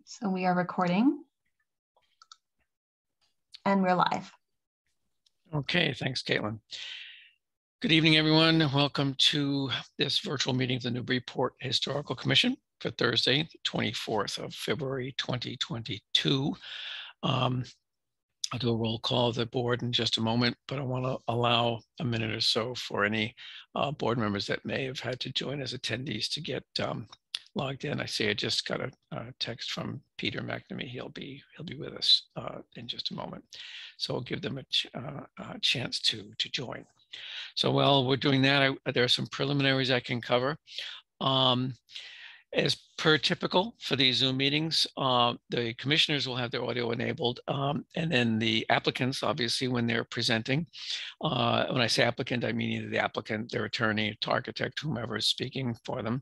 So we are recording and we're live. Okay, thanks, Caitlin. Good evening, everyone. Welcome to this virtual meeting of the Newburyport Historical Commission for Thursday, the 24th of February, 2022. I'll do a roll call of the board in just a moment, but I want to allow a minute or so for any board members that may have had to join as attendees to get logged in. I see I just got a text from Peter McNamee. He'll be with us in just a moment. So I'll give them a chance to join. So while we're doing that, there are some preliminaries I can cover. As per typical for these Zoom meetings, the commissioners will have their audio enabled, and then the applicants, obviously, when they're presenting. When I say applicant, I mean either the applicant, their attorney, architect, whomever is speaking for them.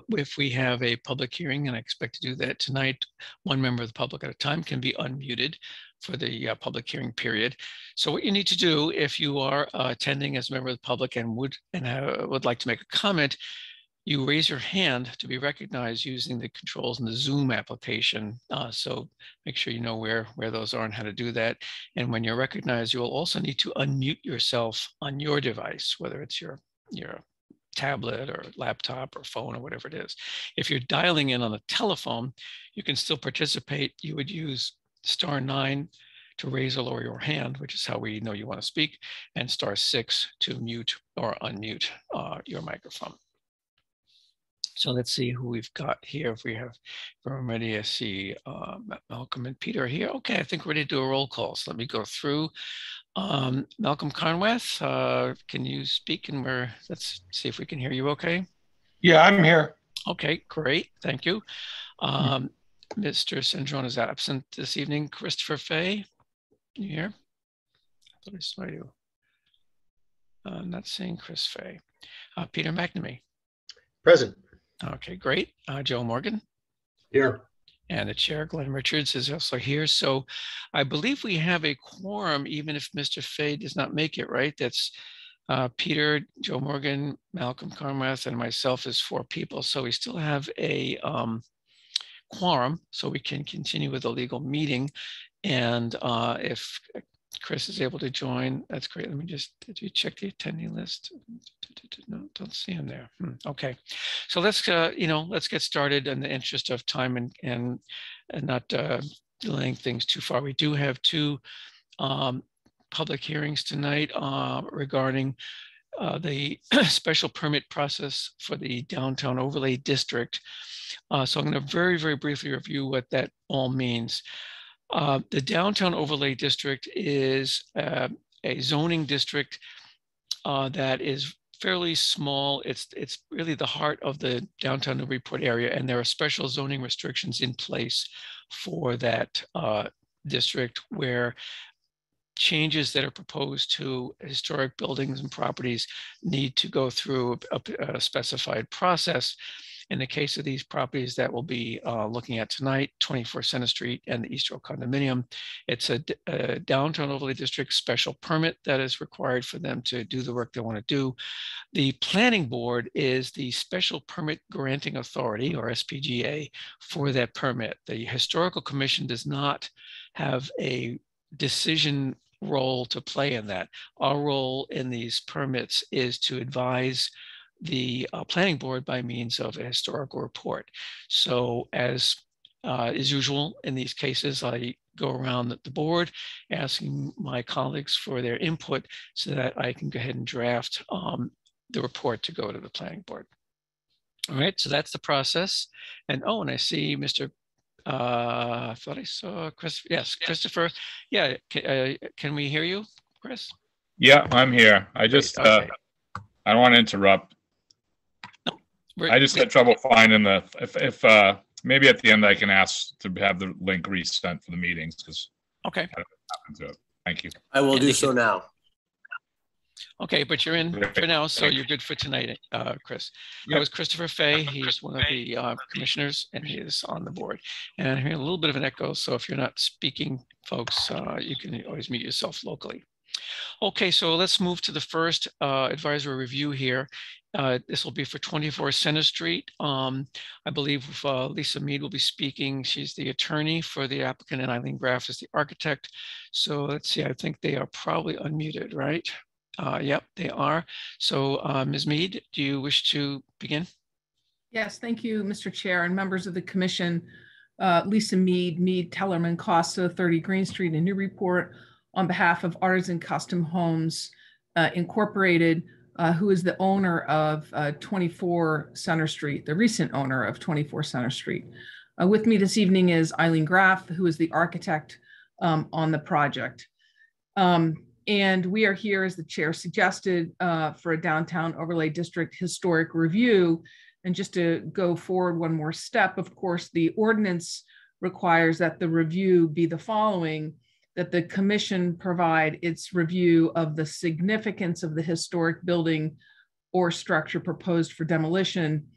If we have a public hearing, and I expect to do that tonight, one member of the public at a time can be unmuted for the public hearing period. So what you need to do if you are attending as a member of the public and would like to make a comment, you raise your hand to be recognized using the controls in the Zoom application. So make sure you know where those are and how to do that. And when you're recognized, you will also need to unmute yourself on your device, whether it's your tablet or laptop or phone or whatever it is. If you're dialing in on a telephone, you can still participate. You would use *9 to raise or lower your hand, which is how we know you want to speak, and *6 to mute or unmute your microphone. So let's see who we've got here. If we're ready, I see Malcolm and Peter are here. Okay, I think we're ready to do a roll call. So let me go through. Malcolm Conweth, can you speak? And let's see if we can hear you okay. Yeah, I'm here. Okay, great, thank you. Mr. Cendron is absent this evening. Christopher Fay, you here? I thought I saw you. I'm not seeing Chris Fay. Peter McNamee. Present. Okay, great. Joe Morgan. Here. And the chair, Glenn Richards, is also here. So I believe we have a quorum, even if Mr. Fay does not make it, right? That's Peter, Joe Morgan, Malcolm Conweth, and myself is 4 people. So we still have a quorum, so we can continue with the legal meeting. And if Chris is able to join, that's great. Let me just, did you check the attendee list? No, don't see him there. Okay, so let's let's get started in the interest of time and not delaying things too far. We do have 2 public hearings tonight regarding the special permit process for the downtown overlay district. So I'm going to very, very briefly review what that all means. The downtown overlay district is a zoning district that is fairly small. It's really the heart of the downtown Newburyport area, and there are special zoning restrictions in place for that district where changes that are proposed to historic buildings and properties need to go through a specified process. In the case of these properties that we'll be looking at tonight, 24 Center Street and the East Row condominium, it's a downtown overlay district special permit that is required for them to do the work they want to do. The planning board is the special permit granting authority, or SPGA, for that permit. The historical commission does not have a decision role to play in that. Our role in these permits is to advise the planning board by means of a historical report. So as is usual in these cases, I go around the board asking my colleagues for their input so that I can go ahead and draft the report to go to the planning board. All right, so that's the process. And and I see Mr. I thought I saw Chris. Yes, Christopher. Yeah, can we hear you, Chris? Yeah, I'm here. I just, okay. I don't want to interrupt. I just had trouble finding if maybe at the end I can ask to have the link resent for the meetings, because okay. I don't know what happened to it. Thank you. I will do so now. Okay, but you're in for now, so you're good for tonight, Chris. That was Christopher Fay. He's one of the commissioners, and he is on the board. And I'm hearing a little bit of an echo, so if you're not speaking, folks, you can always mute yourself locally. Okay, so let's move to the first advisory review here. This will be for 24 Center Street. I believe Lisa Mead will be speaking. She's the attorney for the applicant and Eileen Graff is the architect. So let's see, I think they are probably unmuted, right? Yep, they are. So Ms. Mead, do you wish to begin? Yes, thank you, Mr. Chair and members of the commission. Lisa Mead, Tellerman Costa, 30 Green Street in Newburyport, on behalf of Artisan Custom Homes Incorporated, who is the owner of 24 Center Street, the recent owner of 24 Center Street. With me this evening is Eileen Graff, who is the architect on the project. And we are here, as the chair suggested, for a downtown overlay district historic review. And just to go forward one more step, of course, the ordinance requires that the review be the following: that the commission provide its review of the significance of the historic building or structure proposed for demolition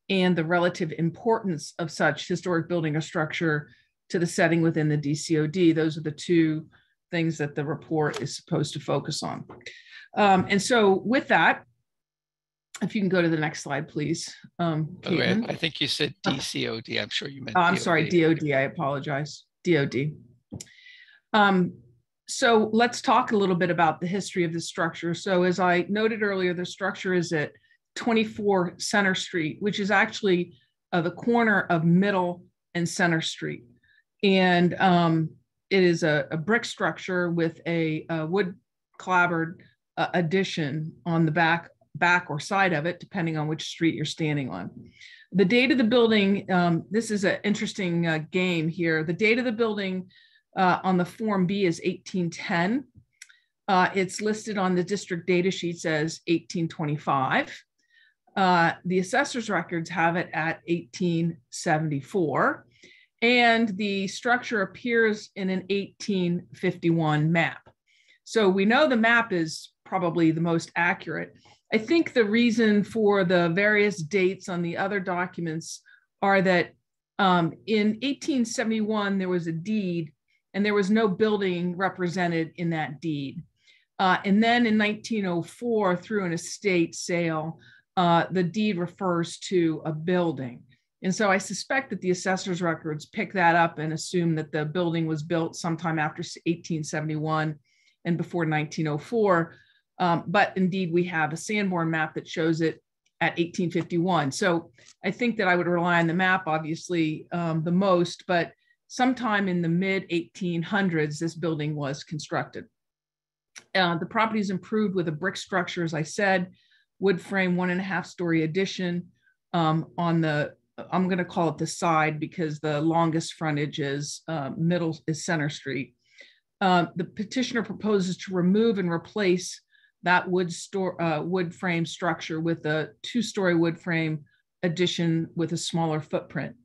and the relative importance of such historic building or structure to the setting within the DCOD. Those are the two things that the report is supposed to focus on. And so with that, if you can go to the next slide, please. Okay, I think you said DCOD. I'm sure you meant I'm DOD. sorry, DOD. I apologize. DOD. So let's talk a little bit about the history of the structure. So as I noted earlier, the structure is at 24 Center Street, which is actually the corner of Middle and Center Street. And it is a brick structure with a wood clapboard addition on the back or side of it, depending on which street you're standing on. The date of the building, this is an interesting game here. The date of the building on the Form B is 1810. It's listed on the district data sheets as 1825. The assessor's records have it at 1874. And the structure appears in an 1851 map. So we know the map is probably the most accurate. I think the reason for the various dates on the other documents are that in 1871, there was a deed and there was no building represented in that deed. And then in 1904, through an estate sale, the deed refers to a building. And so I suspect that the assessor's records pick that up and assume that the building was built sometime after 1871 and before 1904. But indeed, we have a Sanborn map that shows it at 1851. So I think that I would rely on the map, obviously, the most, but sometime in the mid 1800s, this building was constructed. The property is improved with a brick structure, as I said, wood frame, 1.5-story addition on the, I'm going to call it the side because the longest frontage is Middle is Center Street. The petitioner proposes to remove and replace that wood frame structure with a 2-story wood frame addition with a smaller footprint.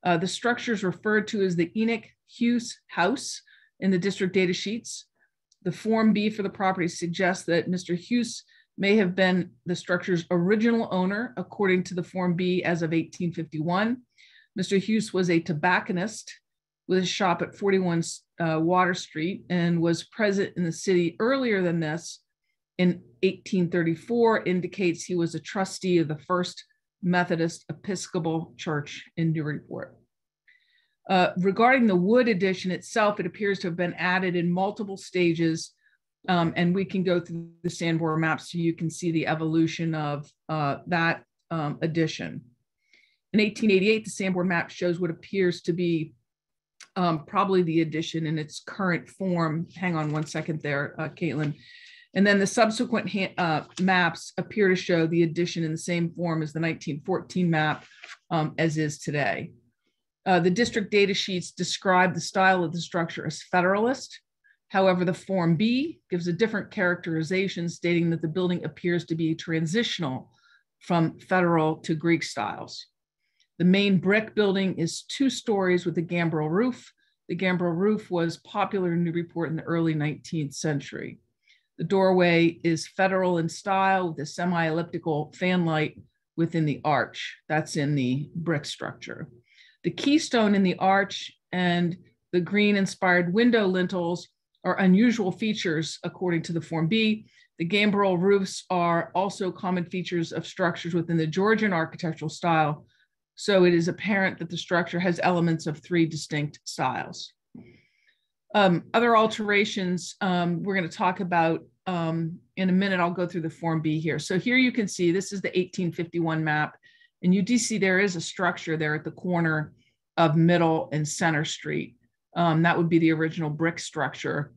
The structure is referred to as the Enoch Hughes House in the district data sheets. The Form B for the property suggests that Mr. Hughes may have been the structure's original owner, according to the Form B as of 1851. Mr. Hughes was a tobacconist with a shop at 41 Water Street and was present in the city earlier than this. In 1834, indicates he was a trustee of the First Methodist Episcopal Church in Newburyport. Regarding the wood addition itself, it appears to have been added in multiple stages, and we can go through the Sanborn map so you can see the evolution of that addition. In 1888, the Sanborn map shows what appears to be probably the addition in its current form. Hang on one second there, Caitlin. And then the subsequent maps appear to show the addition in the same form as the 1914 map as is today. The district data sheets describe the style of the structure as Federalist. However, the Form B gives a different characterization, stating that the building appears to be transitional from Federal to Greek styles. The main brick building is 2 stories with a gambrel roof. The gambrel roof was popular in Newburyport in the early 19th century. The doorway is Federal in style with a semi-elliptical fan light within the arch. That's in the brick structure. The keystone in the arch and the green-inspired window lintels are unusual features, according to the Form B, The gambrel roofs are also common features of structures within the Georgian architectural style. So it is apparent that the structure has elements of 3 distinct styles. Other alterations we're going to talk about in a minute. I'll go through the Form B here. So here you can see this is the 1851 map, and you do see there is a structure there at the corner of Middle and Center Street. That would be the original brick structure.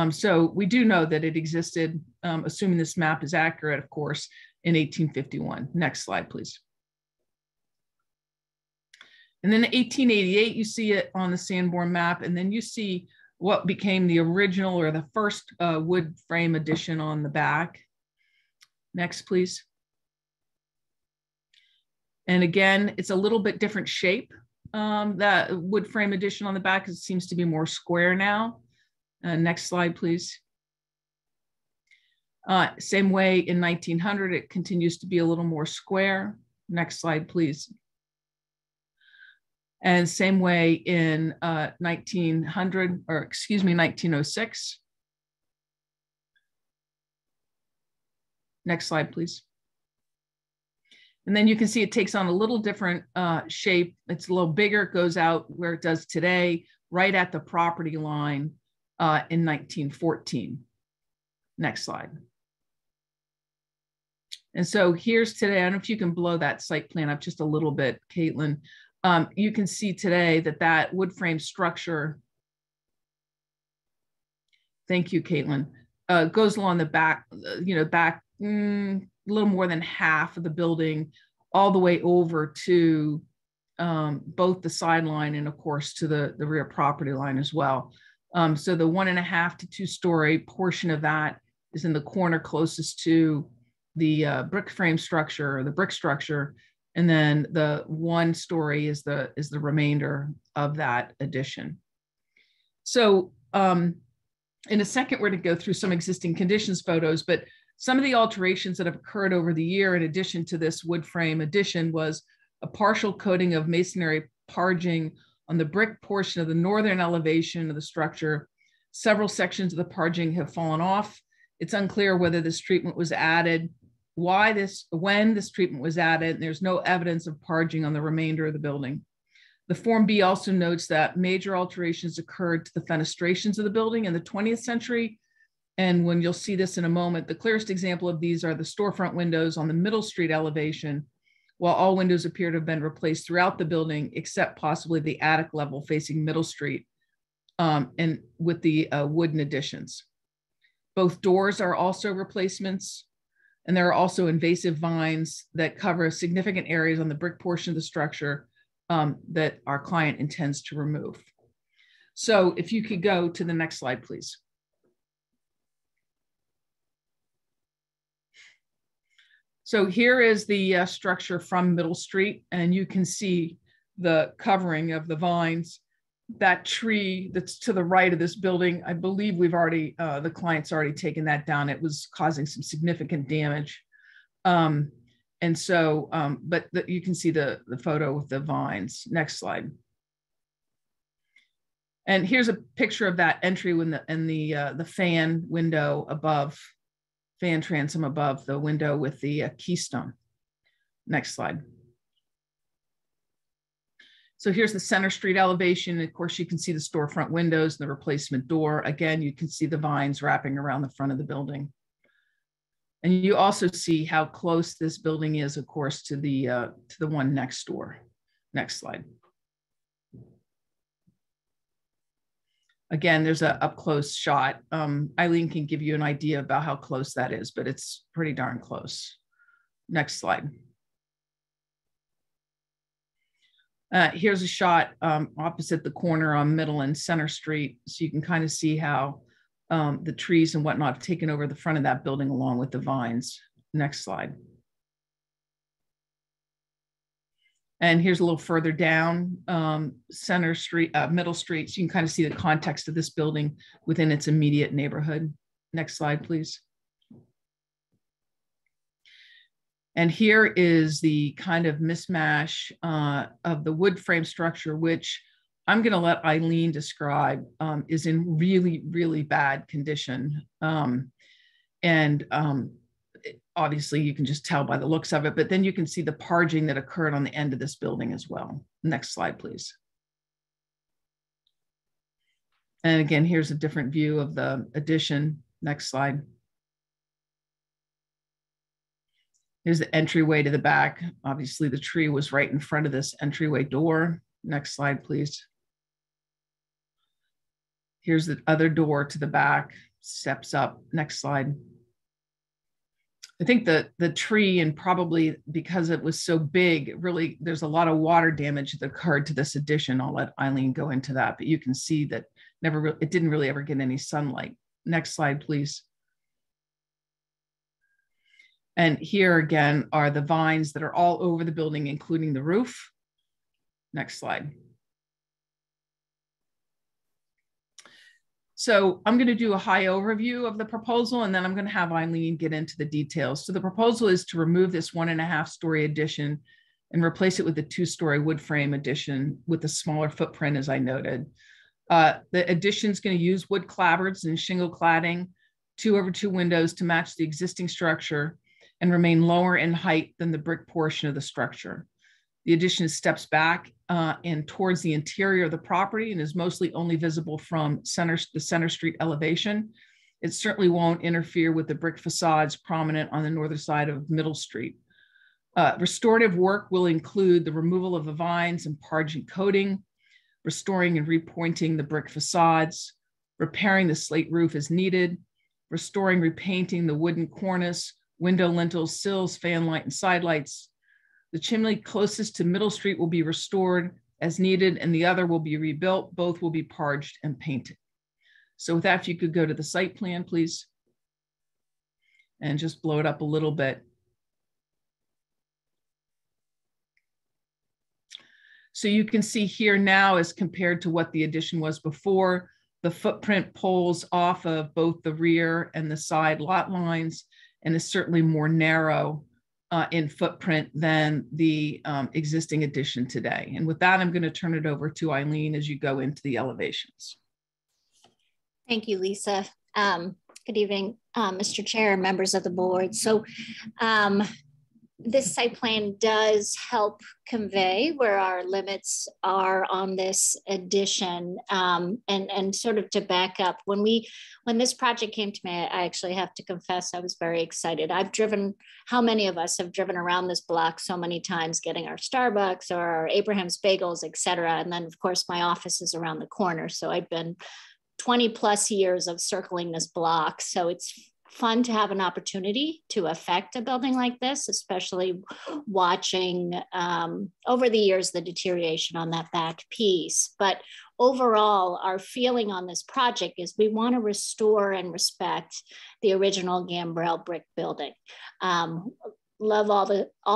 So we do know that it existed, assuming this map is accurate, of course, in 1851. Next slide, please. And then in 1888, you see it on the Sanborn map, and then you see what became the original or the first wood frame addition on the back. Next, please. And again, it's a little bit different shape. That wood frame addition on the back, it seems to be more square now. Next slide, please. Same way in 1900, it continues to be a little more square. Next slide, please. And same way in 1906. Next slide, please. And then you can see it takes on a little different shape. It's a little bigger, it goes out where it does today, right at the property line in 1914. Next slide. And so here's today. I don't know if you can blow that site plan up just a little bit, Caitlin. You can see today that that wood frame structure, thank you, Caitlin, goes along the back, back a little more than half of the building, all the way over to both the sideline and, of course, to the rear property line as well. So the 1.5 to 2 story portion of that is in the corner closest to the brick frame structure, or the brick structure. And then the 1 story is the remainder of that addition. So in a second, we're going to go through some existing conditions photos, but some of the alterations that have occurred over the year in addition to this wood frame addition was a partial coating of masonry parging on the brick portion of the northern elevation of the structure. Several sections of the parging have fallen off. It's unclear whether this treatment was added, when this treatment was added, and there's no evidence of parging on the remainder of the building. The Form B also notes that major alterations occurred to the fenestrations of the building in the 20th century. And when you'll see this in a moment, the clearest example of these are the storefront windows on the Middle Street elevation, while all windows appear to have been replaced throughout the building, except possibly the attic level facing Middle Street, and with the wooden additions. Both doors are also replacements. And there are also invasive vines that cover significant areas on the brick portion of the structure that our client intends to remove. So if you could go to the next slide, please. So here is the structure from Middle Street, and you can see the covering of the vines. That tree that's to the right of this building, I believe we've already, the client's already taken that down. It was causing some significant damage. And so, but you can see the photo with the vines. Next slide. And here's a picture of that entry when the fan window above, fan transom above the window with the keystone. Next slide. So here's the Center Street elevation. Of course, you can see the storefront windows and the replacement door. Again, you can see the vines wrapping around the front of the building. And you also see how close this building is, of course, to the one next door. Next slide. Again, there's an up close shot. Eileen can give you an idea about how close that is, but it's pretty darn close. Next slide. Here's a shot opposite the corner on Middle and Center Street. So you can kind of see how the trees and whatnot have taken over the front of that building along with the vines. Next slide. And here's a little further down Center Street, Middle Street. So you can kind of see the context of this building within its immediate neighborhood. Next slide, please. And here is the kind of mismatch of the wood frame structure, which I'm going to let Eileen describe, is in really, really bad condition. And obviously you can just tell by the looks of it, but then you can see the parging that occurred on the end of this building as well. Next slide, please. And again, here's a different view of the addition. Next slide. Here's the entryway to the back. Obviously the tree was right in front of this entryway door. Next slide, please. Here's the other door to the back, steps up. Next slide. I think the tree, and probably because it was so big, really, there's a lot of water damage that occurred to this addition. I'll let Eileen go into that, but you can see that it didn't really ever get any sunlight. Next slide, please. And here again are the vines that are all over the building, including the roof. Next slide. So I'm going to do a high overview of the proposal, and then I'm going to have Eileen get into the details. So the proposal is to remove this 1.5-story addition and replace it with a 2-story wood frame addition with a smaller footprint, as I noted. The addition is going to use wood clapboards and shingle cladding, 2/2 windows to match the existing structure and remain lower in height than the brick portion of the structure. The addition steps back and towards the interior of the property and is mostly only visible from the Center Street elevation. It certainly won't interfere with the brick facades prominent on the northern side of Middle Street. Restorative work will include the removal of the vines and pargent coating, restoring and repointing the brick facades, repairing the slate roof as needed, restoring, repainting the wooden cornice, window lintels, sills, fan light, and side lights. The chimney closest to Middle Street will be restored as needed, and the other will be rebuilt. Both will be parged and painted. So with that, if you could go to the site plan, please, and just blow it up a little bit. So you can see here now, as compared to what the addition was before, the footprint pulls off of both the rear and the side lot lines and is certainly more narrow in footprint than the existing addition today. And with that, I'm going to turn it over to Eileen as you go into the elevations. Thank you, Lisa. Good evening, Mr. Chair and members of the board. So this site plan does help convey where our limits are on this addition, and sort of to back up, when this project came to me, I actually have to confess I was very excited. How many of us have driven around this block so many times getting our Starbucks or our Abraham's Bagels, et cetera. And then of course my office is around the corner. So I've been 20 plus years of circling this block. So it's fun to have an opportunity to affect a building like this, especially watching over the years the deterioration on that back piece. But overall, our feeling on this project is we want to restore and respect the original gambrel brick building. Love all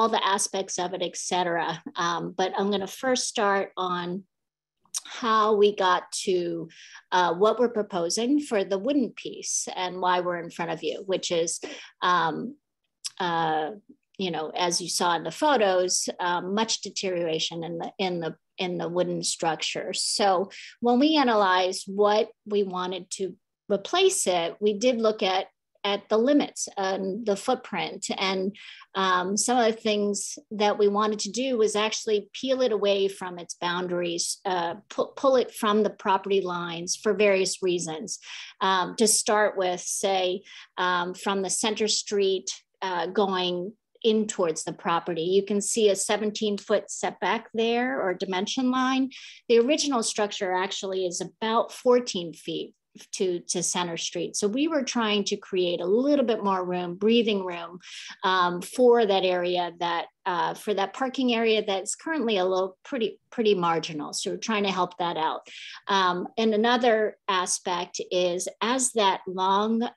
the aspects of it, et cetera. But I'm going to first start on how we got to what we're proposing for the wooden piece and why we're in front of you, which is, you know, as you saw in the photos, much deterioration in the wooden structure. So when we analyzed what we wanted to replace it, we did look at the limits and the footprint. And some of the things that we wanted to do was actually peel it away from its boundaries, pull it from the property lines for various reasons. To start with, say, from the Center Street going in towards the property, you can see a 17-foot setback there, or dimension line. The original structure actually is about 14 feet to Center Street. So we were trying to create a little bit more room, breathing room, for that area, for that parking area that's currently a little pretty marginal. So we're trying to help that out. And another aspect is, as that long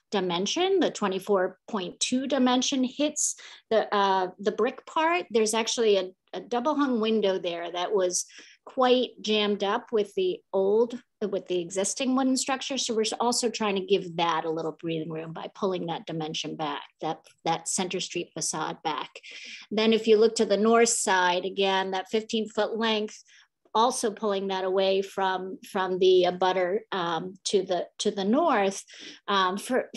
dimension, the 24.2 dimension hits the brick part, there's actually a double hung window there that was quite jammed up with the existing wooden structure. So we're also trying to give that a little breathing room by pulling that dimension back, that Center Street facade back. Then if you look to the north side, again, that 15-foot length, also pulling that away from the abutter to the north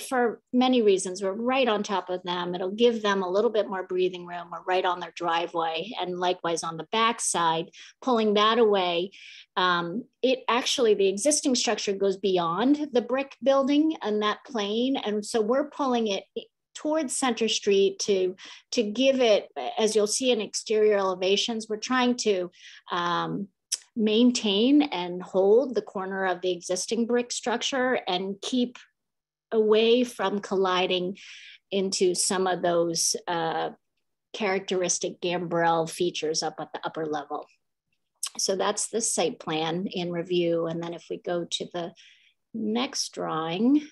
for many reasons. We're right on top of them. It'll give them a little bit more breathing room. We're right on their driveway, and likewise on the backside, pulling that away. It actually, the existing structure goes beyond the brick building and that plane, and so we're pulling it towards Center Street to give it, as you'll see in exterior elevations, we're trying to maintain and hold the corner of the existing brick structure and keep away from colliding into some of those characteristic gambrel features up at the upper level. So that's the site plan in review. And then if we go to the next drawing,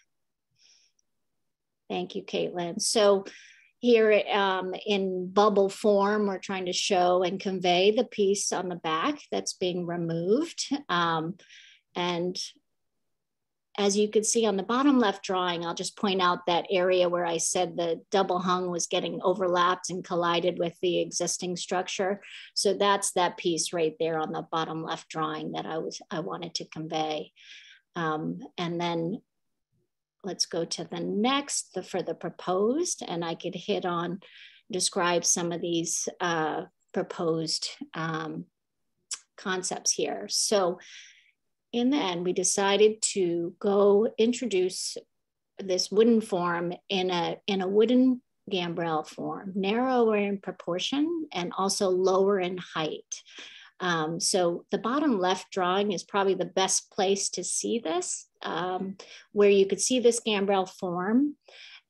thank you, Caitlin. So here in bubble form, we're trying to show and convey the piece on the back that's being removed. And as you can see on the bottom left drawing, I'll just point out that area where I said the double hung was getting overlapped and collided with the existing structure. So that's that piece right there on the bottom left drawing that I wanted to convey. And then let's go to the next, for the proposed, and I could hit on, describe some of these proposed concepts here. So in the end, we decided to go introduce this wooden form in a wooden gambrel form, narrower in proportion and also lower in height. So the bottom left drawing is probably the best place to see this, where you could see this gambrel form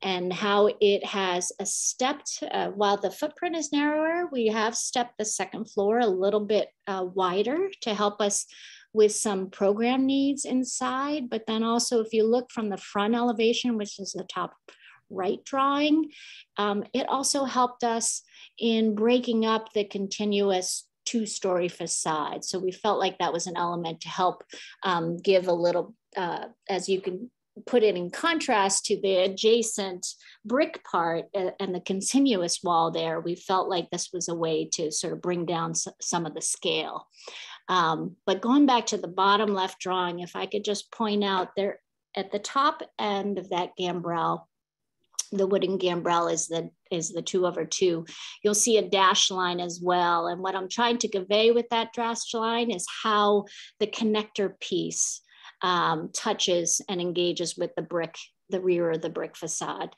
and how it has a stepped, while the footprint is narrower, we have stepped the second floor a little bit wider to help us with some program needs inside. But then also if you look from the front elevation, which is the top right drawing, it also helped us in breaking up the continuous two-story facade. So we felt like that was an element to help give a little, as you can put it in contrast to the adjacent brick part and the continuous wall there, we felt like this was a way to sort of bring down some of the scale. But going back to the bottom left drawing, if I could just point out there at the top end of that gambrel, the wooden gambrel is the 2/2. You'll see a dash line as well. And what I'm trying to convey with that dash line is how the connector piece touches and engages with the brick, the rear of the brick facade.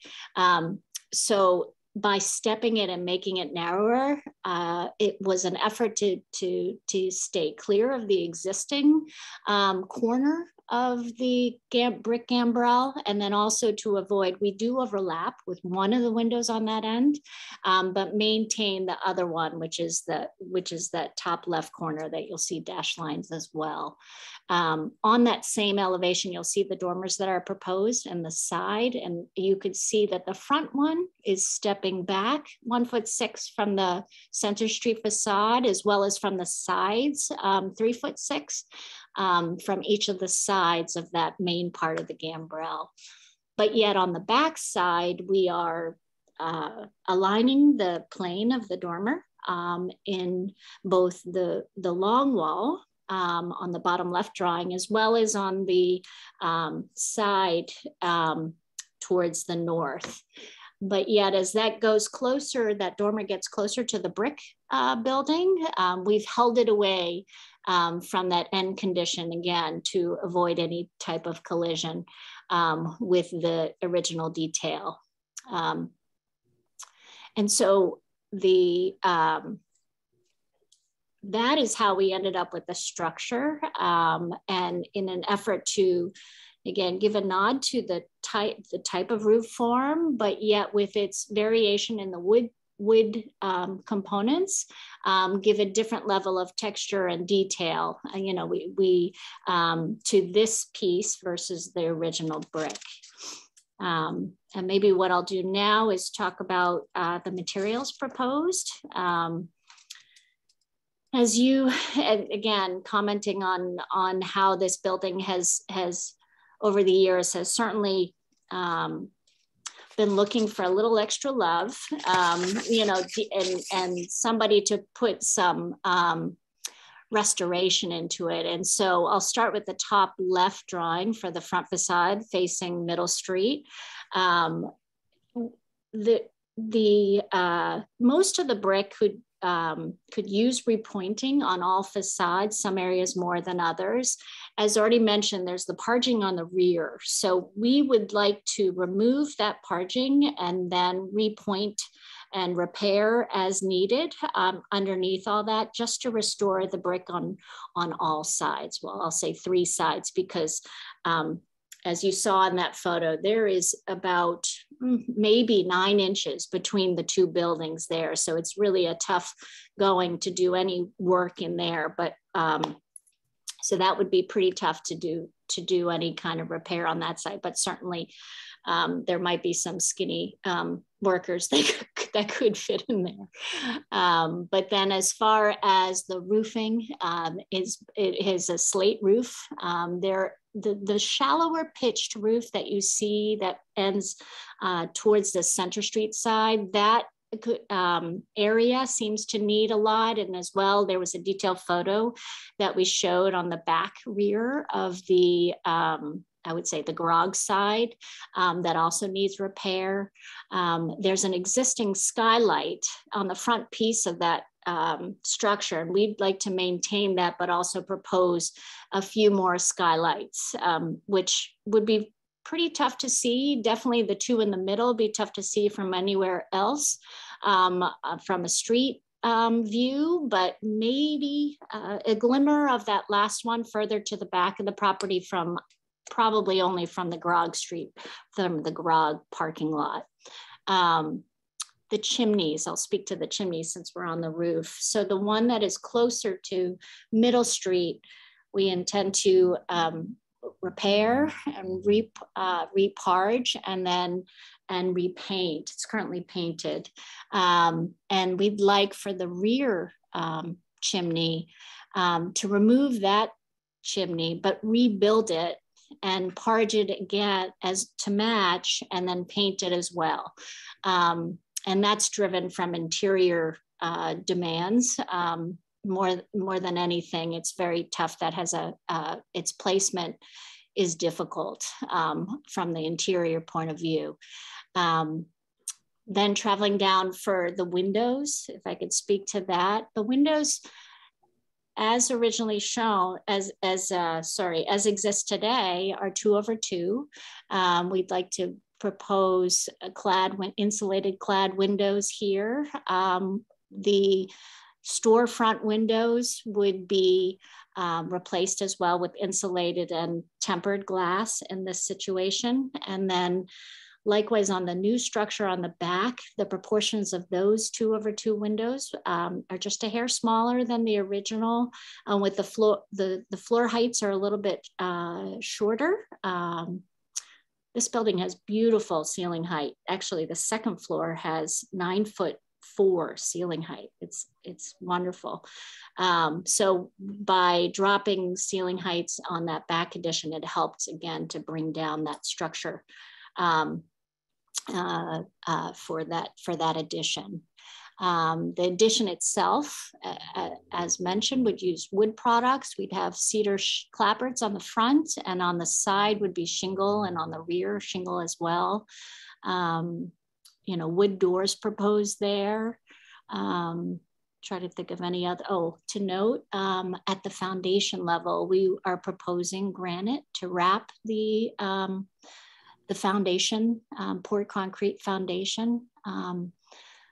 So by stepping it and making it narrower, it was an effort to stay clear of the existing corner of the brick gambrel, and then also to avoid, we do overlap with one of the windows on that end, but maintain the other one, which is that top left corner that you'll see dash lines as well. On that same elevation, you'll see the dormers that are proposed and the side, and you could see that the front one is stepping back 1'6" from the Center Street facade, as well as from the sides, 3'6". From each of the sides of that main part of the gambrel. But yet on the back side, we are aligning the plane of the dormer in both the long wall on the bottom left drawing, as well as on the side towards the north. But yet as that goes closer, that dormer gets closer to the brick building, we've held it away from that end condition again to avoid any type of collision with the original detail. And so that is how we ended up with the structure. And in an effort to, again, give a nod to the type of roof form, but yet with its variation in the wood components, give a different level of texture and detail, to this piece versus the original brick. And maybe what I'll do now is talk about the materials proposed. As you, again, commenting on how this building has over the years has certainly been looking for a little extra love, and somebody to put some restoration into it. And so I'll start with the top left drawing for the front facade facing Middle Street. Most of the brick could use repointing on all facades, some areas more than others. As already mentioned, there's the parging on the rear. So we would like to remove that parging and then repoint and repair as needed underneath all that, just to restore the brick on all sides. Well, I'll say 3 sides, because as you saw in that photo, there is about maybe 9 inches between the 2 buildings there. So it's really a tough going to do any work in there. But so that would be pretty tough to do any kind of repair on that side. But certainly there might be some skinny workers that could fit in there. But then as far as the roofing, it has a slate roof. The shallower pitched roof that you see that ends towards the Center Street side, that area seems to need a lot. And as well, there was a detailed photo that we showed on the back rear of the, I would say the garage side, that also needs repair. There's an existing skylight on the front piece of that structure, and we'd like to maintain that, but also propose a few more skylights, which would be pretty tough to see. Definitely the 2 in the middle be tough to see from anywhere else from a street view, but maybe a glimmer of that last one further to the back of the property, from probably only from the Grog Street, from the Grog parking lot. The chimneys, I'll speak to the chimneys since we're on the roof. So the one that is closer to Middle Street, we intend to repair and reparge and repaint. It's currently painted. And we'd like for the rear chimney to remove that chimney, but rebuild it and parge it again as to match, and then paint it as well. And that's driven from interior demands. More than anything, it's very tough. That has its placement is difficult from the interior point of view. Then traveling down for the windows, if I could speak to that. The windows, as originally shown, as exists today, are 2/2. We'd like to propose insulated clad windows here. The storefront windows would be replaced as well with insulated and tempered glass in this situation. And then likewise on the new structure on the back, the proportions of those 2/2 windows are just a hair smaller than the original. With the floor heights are a little bit shorter. This building has beautiful ceiling height. Actually, the second floor has 9'4" ceiling height. It's wonderful. So by dropping ceiling heights on that back addition, it helped again to bring down that structure for that addition. The addition itself, as mentioned, would use wood products. We'd have cedar clapboards on the front, and on the side would be shingle, and on the rear shingle as well. Wood doors proposed there. Try to think of any other. To note, at the foundation level, we are proposing granite to wrap the foundation, poured concrete foundation.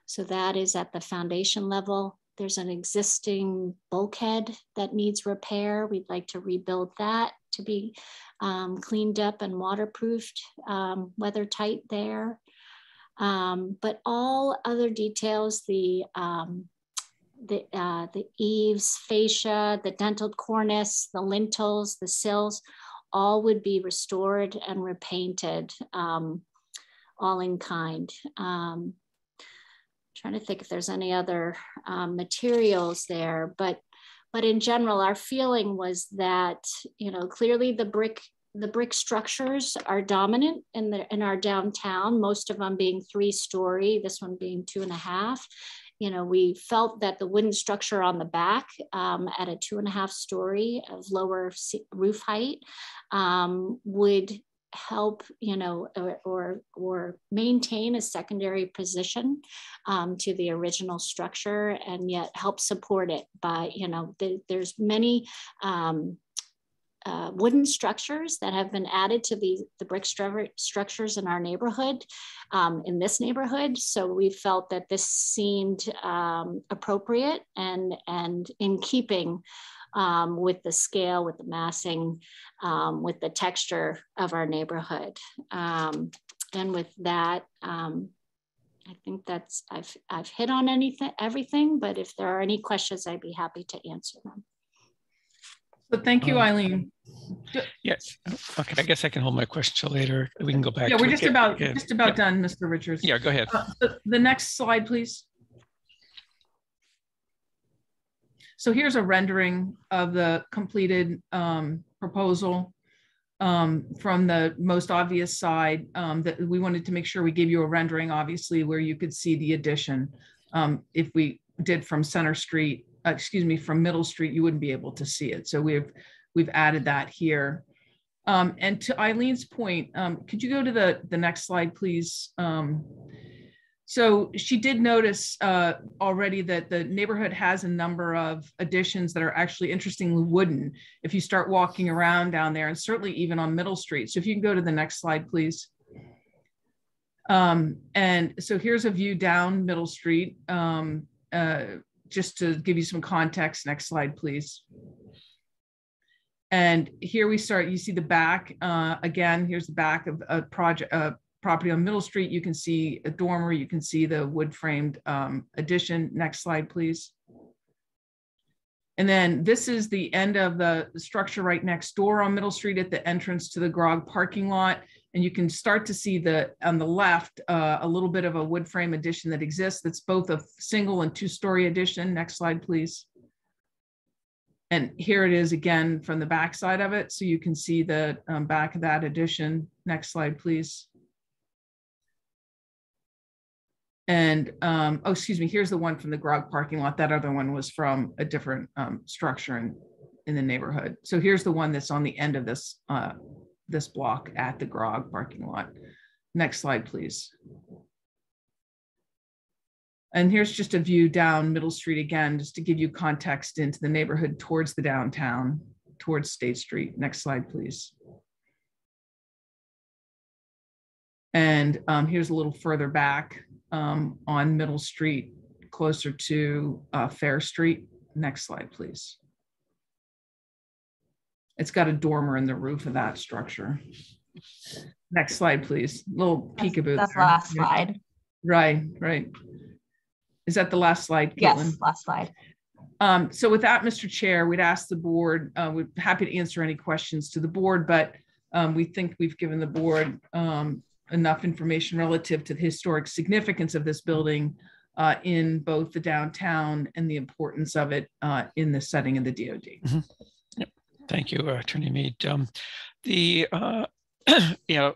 So that is at the foundation level. There's an existing bulkhead that needs repair. We'd like to rebuild that to be cleaned up and waterproofed, weather tight there. But all other details, the eaves, fascia, the dentiled cornice, the lintels, the sills, all would be restored and repainted, all in kind. Trying to think if there's any other materials there, but in general, our feeling was that, clearly the brick structures are dominant in our downtown, most of them being 3-story, this one being 2.5. we felt that the wooden structure on the back at a 2.5 story of lower roof height would help, or maintain a secondary position to the original structure, and yet help support it by, there's many wooden structures that have been added to the brick structures in our neighborhood, in this neighborhood. So we felt that this seemed appropriate and in keeping with the scale, with the massing, with the texture of our neighborhood. And with that, I think that's, I've hit on everything, but if there are any questions, I'd be happy to answer them. So thank you, Eileen. Yes. Okay. I guess I can hold my question till later. We can go back. Yeah, to we're it. just about Yep. done, Mr. Richards. Yeah, go ahead. The next slide, please. So here's a rendering of the completed proposal from the most obvious side. That we wanted to make sure we gave you a rendering, obviously, where you could see the addition. If we did from Center Street, from Middle Street, you wouldn't be able to see it. So we've added that here. And to Eileen's point, could you go to the next slide, please? So she did notice already that the neighborhood has a number of additions that are actually interestingly wooden if you start walking around down there, and certainly even on Middle Street. So if you can go to the next slide, please. And so here's a view down Middle Street, just to give you some context. Next slide, please. And here we start, you see the back, again, here's the back of a property on Middle Street. You can see a dormer, you can see the wood framed addition. Next slide, please. And then this is the end of the structure right next door on Middle Street at the entrance to the Grog parking lot. And you can start to see on the left, a little bit of a wood frame addition that exists. That's both a single and 2-story addition. Next slide, please. And here it is again from the back side of it. So you can see the back of that addition. Next slide, please. And, oh, excuse me, here's the one from the Grog parking lot. That other one was from a different structure in the neighborhood. So here's the one that's on the end of this, this block at the Grog parking lot. Next slide, please. And here's just a view down Middle Street again, just to give you context into the neighborhood towards the downtown, towards State Street. Next slide, please. And here's a little further back on Middle Street, closer to Fair Street. Next slide, please. It's got a dormer in the roof of that structure. Next slide, please. Little peekaboo. That's the last slide. Right, right. Is that the last slide, Caitlin? Yes, last slide. So with that, Mr. Chair, we'd ask the board, we're happy to answer any questions to the board, but we think we've given the board enough information relative to the historic significance of this building in both the downtown and the importance of it in the setting of the DoD. Mm-hmm. Yep. Thank you, Attorney Mead.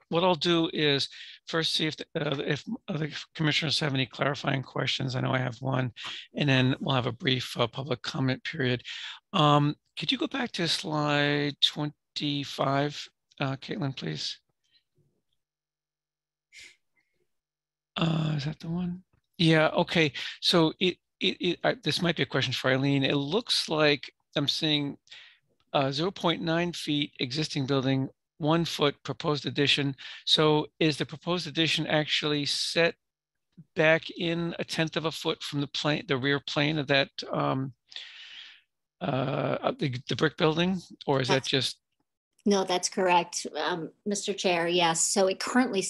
What I'll do is first see if other commissioners have any clarifying questions. I know I have one, and then we'll have a brief public comment period. Could you go back to slide 25, Caitlin, please? Is that the one? Yeah, okay. So this might be a question for Eileen. It looks like I'm seeing 0.9 feet existing building, 1 foot proposed addition. So is the proposed addition actually set back in 1/10 of a foot from the plane, the rear plane of that the brick building, or is that just? No, that's correct, Mr. Chair. Yes. So it currently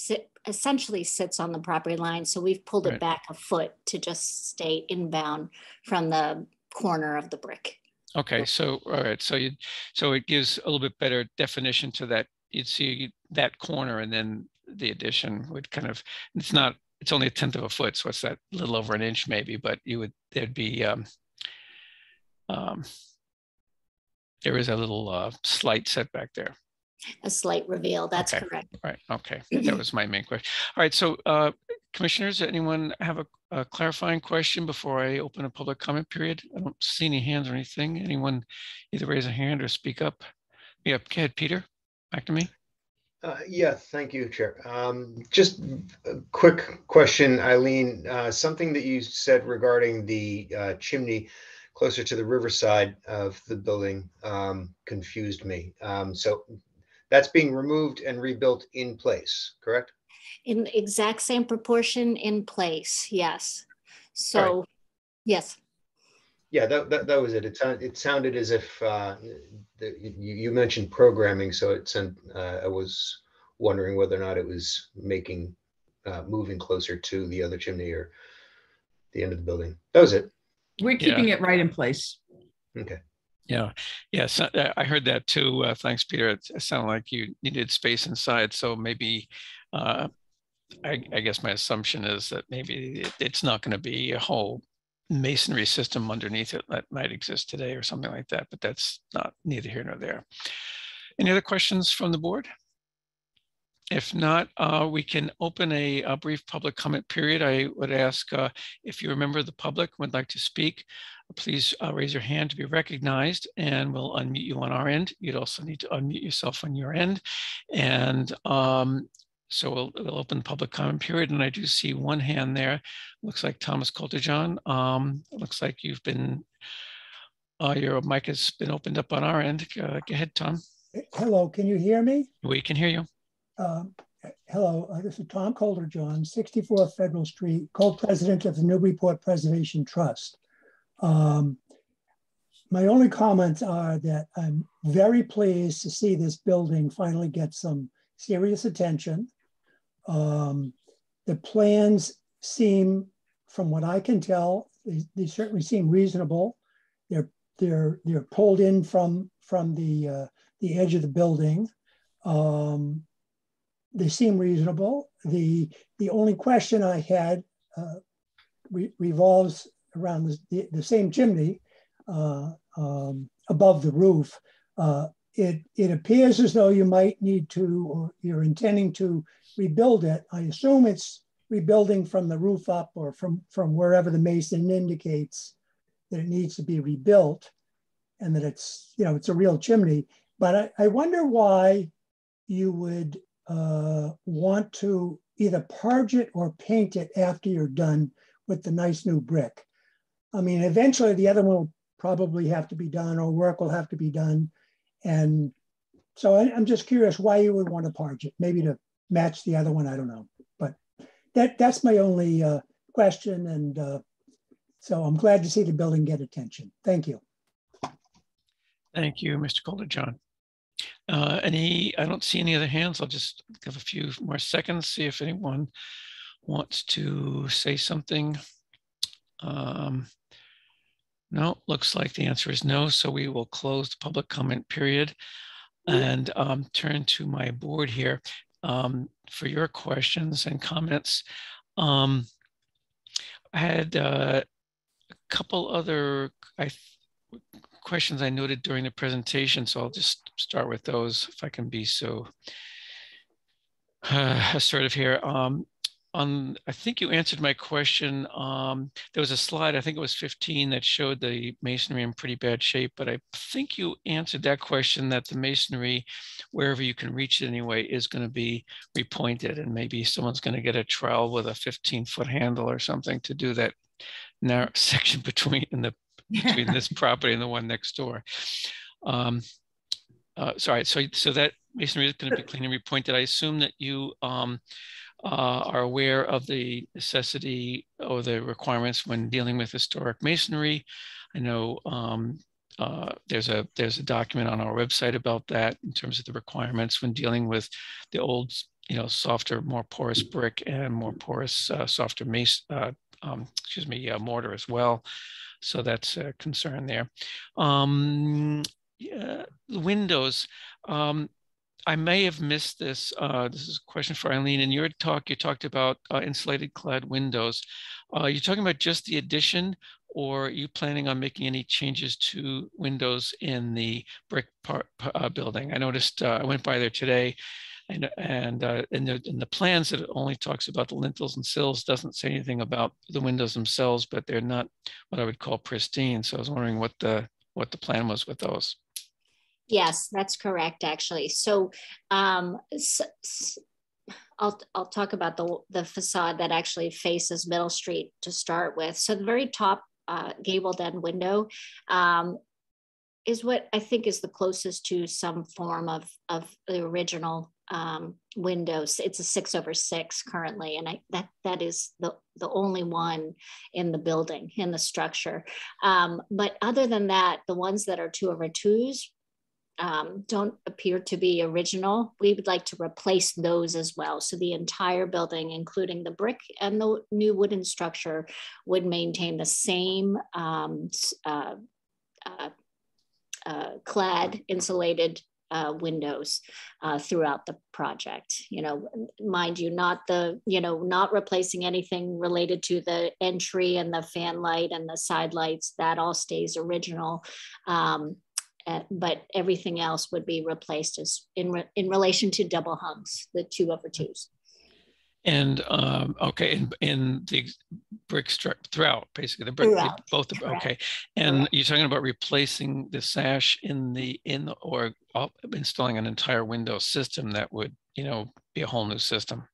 essentially sits on the property line. So we've pulled it back a foot to just stay inbound from the corner of the brick. Okay, so all right, so it gives a little bit better definition to that. You'd see that corner, and then the addition would kind of, it's only 1/10 of a foot, so it's that little over 1 inch maybe, but there'd be there is a little slight setback there. A slight reveal, that's okay. correct. Right, okay, that was my main question. All right, so Commissioners, anyone have a clarifying question before I open a public comment period? I don't see any hands or anything. Anyone either raise a hand or speak up? Yeah, go ahead, Peter. Back to me. Yeah, thank you, Chair. Just a quick question, Eileen. Something that you said regarding the chimney closer to the riverside of the building confused me. So that's being removed and rebuilt in place, correct? In the exact same proportion in place, yes. So, right. Yes. Yeah, that was it. It sounded as if you mentioned programming, so I was wondering whether or not it was moving closer to the other chimney or the end of the building. That was it. We're keeping it right in place. Okay. Yeah. Yes, I heard that too. Thanks, Peter. It sounded like you needed space inside, so maybe. I guess my assumption is that maybe it's not going to be a whole masonry system underneath it that might exist today or something like that, but that's not neither here nor there. Any other questions from the board? If not, we can open a brief public comment period. I would ask if you're a member of the public and would like to speak, please raise your hand to be recognized and we'll unmute you on our end. You'd also need to unmute yourself on your end. And so we'll open the public comment period, and I do see one hand there. Looks like Thomas Colterjohn. Looks like you've been, your mic has been opened up on our end. Go ahead, Tom. Hello, can you hear me? We can hear you. Hello, this is Tom Colterjohn, 64 Federal Street, co-president of the Newburyport Preservation Trust. My only comments are that I'm very pleased to see this building finally get some serious attention. The plans seem, from what I can tell, they certainly seem reasonable. They're pulled in from the edge of the building. They seem reasonable. The only question I had revolves around the same chimney above the roof. It appears as though you might need to, or you're intending to rebuild it. I assume it's rebuilding from the roof up or from wherever the mason indicates that it needs to be rebuilt and that it's a real chimney. But I wonder why you would want to either parge it or paint it after you're done with the nice new brick. I mean, eventually the other one will probably have to be done or work will have to be done. And so I'm just curious why you would want to parge it, maybe to match the other one, I don't know. But that's my only question. And so I'm glad to see the building get attention. Thank you. Thank you, Mr. Colterjohn. I don't see any other hands. I'll just give a few more seconds, see if anyone wants to say something. No, looks like the answer is no. So we will close the public comment period and turn to my board here for your questions and comments. I had a couple other questions I noted during the presentation, so I'll just start with those if I can be so assertive here. I think you answered my question. There was a slide, I think it was 15, that showed the masonry in pretty bad shape, but I think you answered that question, that the masonry, wherever you can reach it anyway, is going to be repointed, and maybe someone's going to get a trowel with a 15-foot handle or something to do that narrow section between this property and the one next door. Sorry, so that masonry is going to be clean and repointed. I assume that you are aware of the necessity or the requirements when dealing with historic masonry. I know there's a document on our website about that in terms of the requirements when dealing with the old, softer, more porous brick and more porous, softer mortar as well. So that's a concern there. Yeah, the windows. I may have missed this. This is a question for Eileen. In your talk, you talked about insulated clad windows. You're talking about just the addition, or are you planning on making any changes to windows in the brick building? I noticed, I went by there today. And in the plans, it only talks about the lintels and sills, doesn't say anything about the windows themselves, but they're not what I would call pristine. So I was wondering what the plan was with those. Yes, that's correct, actually. So, I'll talk about the facade that actually faces Middle Street to start with. So the very top gabled end window is what I think is the closest to some form of the original windows. It's a 6/6 currently, and that is the only one in the building, in the structure. But other than that, the ones that are 2/2s don't appear to be original. We would like to replace those as well. So the entire building, including the brick and the new wooden structure, would maintain the same clad insulated windows throughout the project. Mind you, not replacing anything related to the entry and the fan light and the side lights. That all stays original. But everything else would be replaced as in relation to double hungs, the 2/2s. And okay, in the brick structure throughout, basically the brick, both the okay. And correct. You're talking about replacing the sash or installing an entire window system that would be a whole new system.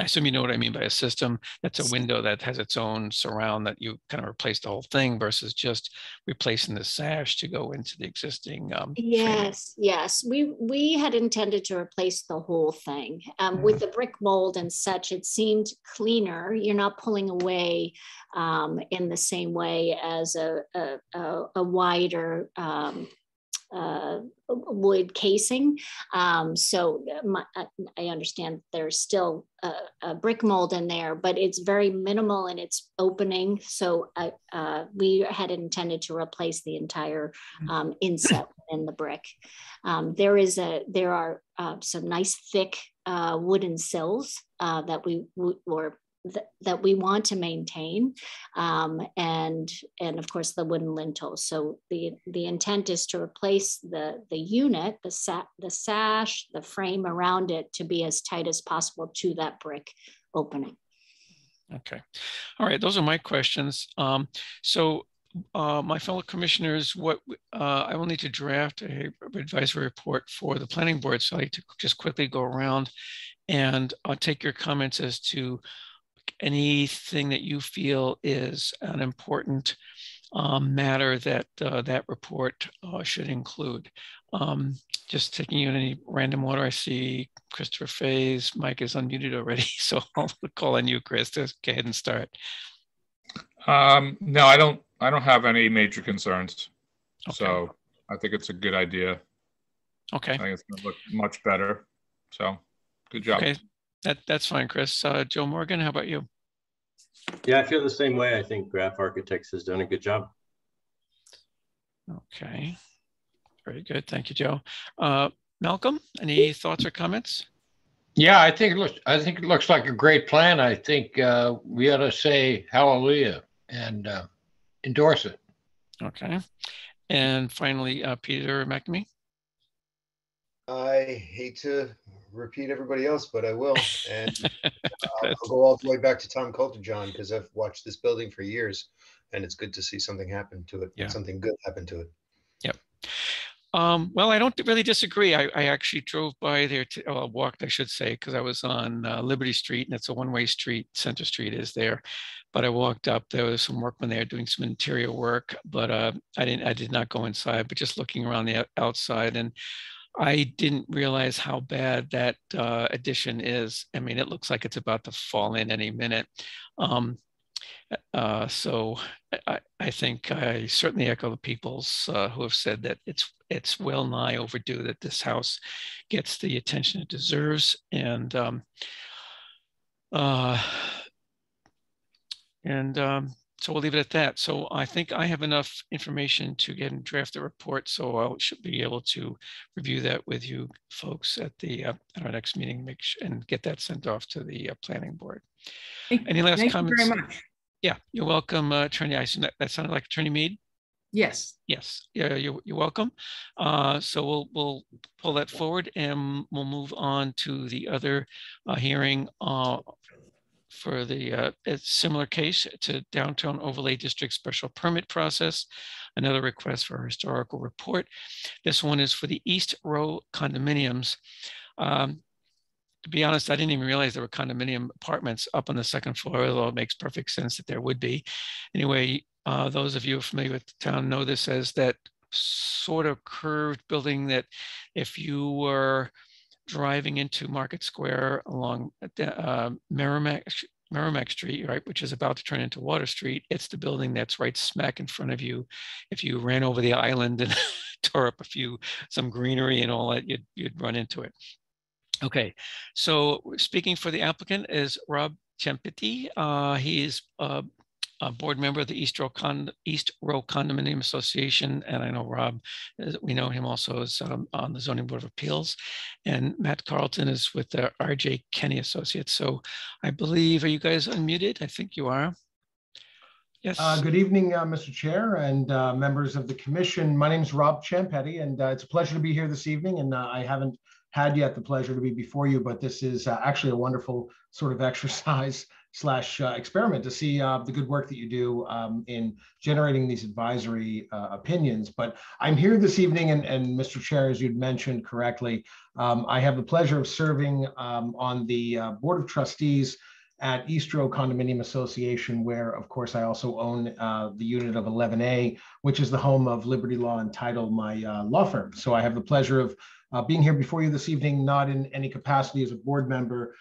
I assume you know what I mean by a system. That's a window that has its own surround that you kind of replace the whole thing versus just replacing the sash to go into the existing yes framing. Yes, we had intended to replace the whole thing. With the brick mold and such, it seemed cleaner. You're not pulling away in the same way as a wider wood casing. So I understand there's still a brick mold in there, but it's very minimal in its opening. So we had intended to replace the entire inset in the brick. There are some nice thick wooden sills that we want to maintain, and of course the wooden lintels. So the intent is to replace the unit, the sash, the frame around it to be as tight as possible to that brick opening. Okay, all right. Those are my questions. So my fellow commissioners, I will need to draft a advisory report for the planning board. So I like to just quickly go around and I'll take your comments as to anything that you feel is an important matter that that report should include. Just taking you in any random order, I see Christopher Fay's mic is unmuted already, so I'll call on you, Chris, to go ahead and start. No, I don't have any major concerns. Okay. So I think it's a good idea. Okay. I think it's going to look much better. So good job. Okay. That's fine, Chris. Joe Morgan, how about you? Yeah, I feel the same way. I think Graph Architects has done a good job. Okay, very good. Thank you, Joe. Malcolm, any thoughts or comments? Yeah, I think it looks like a great plan. I think we ought to say hallelujah and endorse it. Okay, and finally, Peter McNamee. I hate to repeat everybody else, but I will. And I'll go all the way back to Tom Coulter-John, because I've watched this building for years, and it's good to see something happen to it. Yeah. Something good happen to it. Yep. Well, I don't really disagree. I actually drove by there, walked, I should say, because I was on Liberty Street, and it's a one-way street. Center Street is there. But I walked up, there was some workmen there doing some interior work, but I did not go inside, but just looking around the outside, and I didn't realize how bad that addition is. I mean, it looks like it's about to fall in any minute. So I think I certainly echo the peoples who have said that it's well nigh overdue that this house gets the attention it deserves. And so we'll leave it at that. So I think I have enough information to get and draft the report. So I should be able to review that with you folks at our next meeting, and get that sent off to the planning board. Any last comments? Thank you very much. Yeah, you're welcome, Attorney. I assume that sounded like Attorney Mead. Yes. Yes, yeah, you're welcome. So we'll pull that forward, and we'll move on to the other hearing for the similar case to Downtown Overlay District Special Permit Process, another request for a historical report. This one is for the East Row condominiums. To be honest, I didn't even realize there were condominium apartments up on the second floor, although it makes perfect sense that there would be. Anyway, those of you who are familiar with the town know this as that sort of curved building that if you were driving into Market Square along Merrimack Street, right, which is about to turn into Water Street, it's the building that's right smack in front of you. If you ran over the island and tore up some greenery and all that, you'd run into it. Okay, so speaking for the applicant is Rob Ciampitti. He is a board member of the East Row Condominium Association, and I know Rob, we know him also as on the Zoning Board of Appeals, and Matt Carlton is with the RJ Kenny Associates. So I believe, are you guys unmuted? I think you are. Yes. Good evening, Mr. Chair and members of the commission. My name is Rob Ciampitti, and it's a pleasure to be here this evening. And I haven't had yet the pleasure to be before you, but this is actually a wonderful sort of exercise / experiment to see the good work that you do in generating these advisory opinions. But I'm here this evening, and Mr. Chair, as you'd mentioned correctly, I have the pleasure of serving on the Board of Trustees at East Row Condominium Association, where, of course, I also own the unit of 11A, which is the home of Liberty Law and Title, my law firm. So I have the pleasure of being here before you this evening, not in any capacity as a board member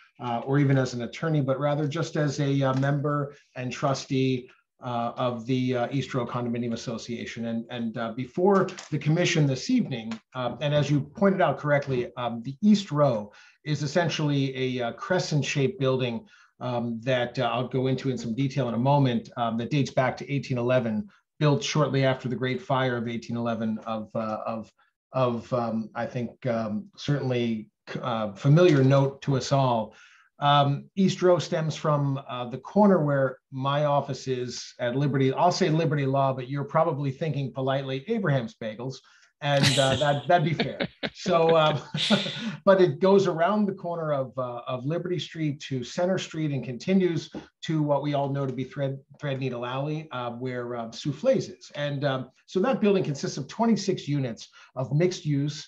or even as an attorney, but rather just as a member and trustee of the East Row Condominium Association. And before the commission this evening, and as you pointed out correctly, the East Row is essentially a crescent-shaped building that I'll go into in some detail in a moment, that dates back to 1811, built shortly after the Great Fire of 1811 I think, certainly familiar note to us all. East Row stems from the corner where my office is at Liberty. I'll say Liberty Law, but you're probably thinking politely Abraham's Bagels, and that'd be fair. So, but it goes around the corner of Liberty Street to Center Street and continues to what we all know to be Threadneedle Alley, where Souffle's is. And so that building consists of 26 units of mixed use,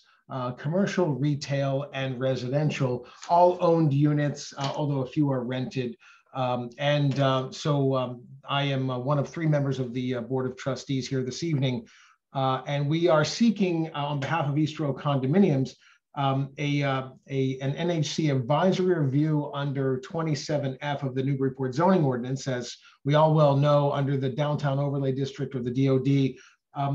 commercial, retail, and residential, all owned units, although a few are rented. So I am one of 3 members of the Board of Trustees here this evening. And we are seeking, on behalf of East Row Condominiums, an NHC advisory review under 27F of the Newburyport zoning ordinance, as we all well know, under the Downtown Overlay District or the DOD,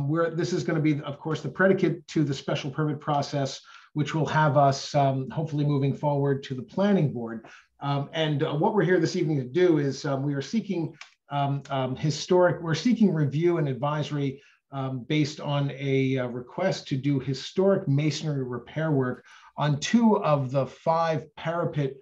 where this is going to be, of course, the predicate to the special permit process, which will have us hopefully moving forward to the planning board. And what we're here this evening to do is we are seeking we're seeking review and advisory based on a request to do historic masonry repair work on 2 of the 5 parapet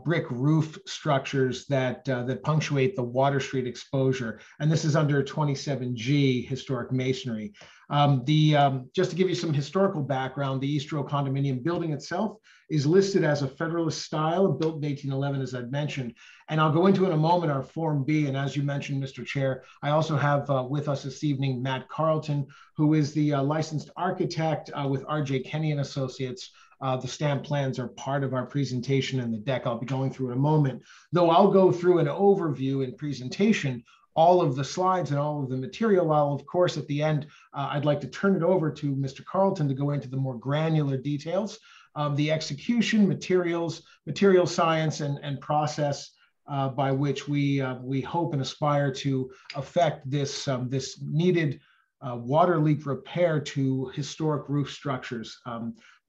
brick roof structures that punctuate the Water Street exposure. And this is under 27G historic masonry. Just to give you some historical background, the East Row condominium building itself is listed as a Federalist style, built in 1811, as I'd mentioned. And I'll go into in a moment our Form B. And as you mentioned, Mr. Chair, I also have with us this evening, Matt Carlton, who is the licensed architect with RJ Kenny and Associates. The stamp plans are part of our presentation in the deck I'll be going through in a moment. Though I'll go through an overview and presentation, all of the slides and all of the material. I'll, of course, at the end, I'd like to turn it over to Mr. Carlton to go into the more granular details of the execution, materials, material science, and process by which we hope and aspire to affect this, this needed water leak repair to historic roof structures.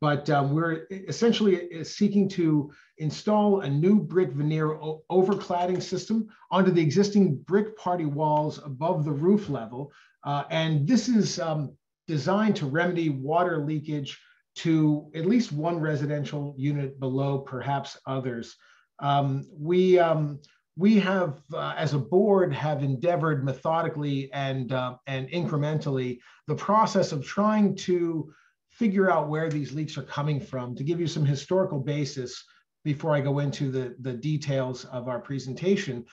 But we're essentially seeking to install a new brick veneer overcladding system onto the existing brick party walls above the roof level. And this is designed to remedy water leakage to at least one residential unit below, perhaps others. We we have, as a board, have endeavored methodically and incrementally the process of trying to figure out where these leaks are coming from. To give you some historical basis before I go into the details of our presentation,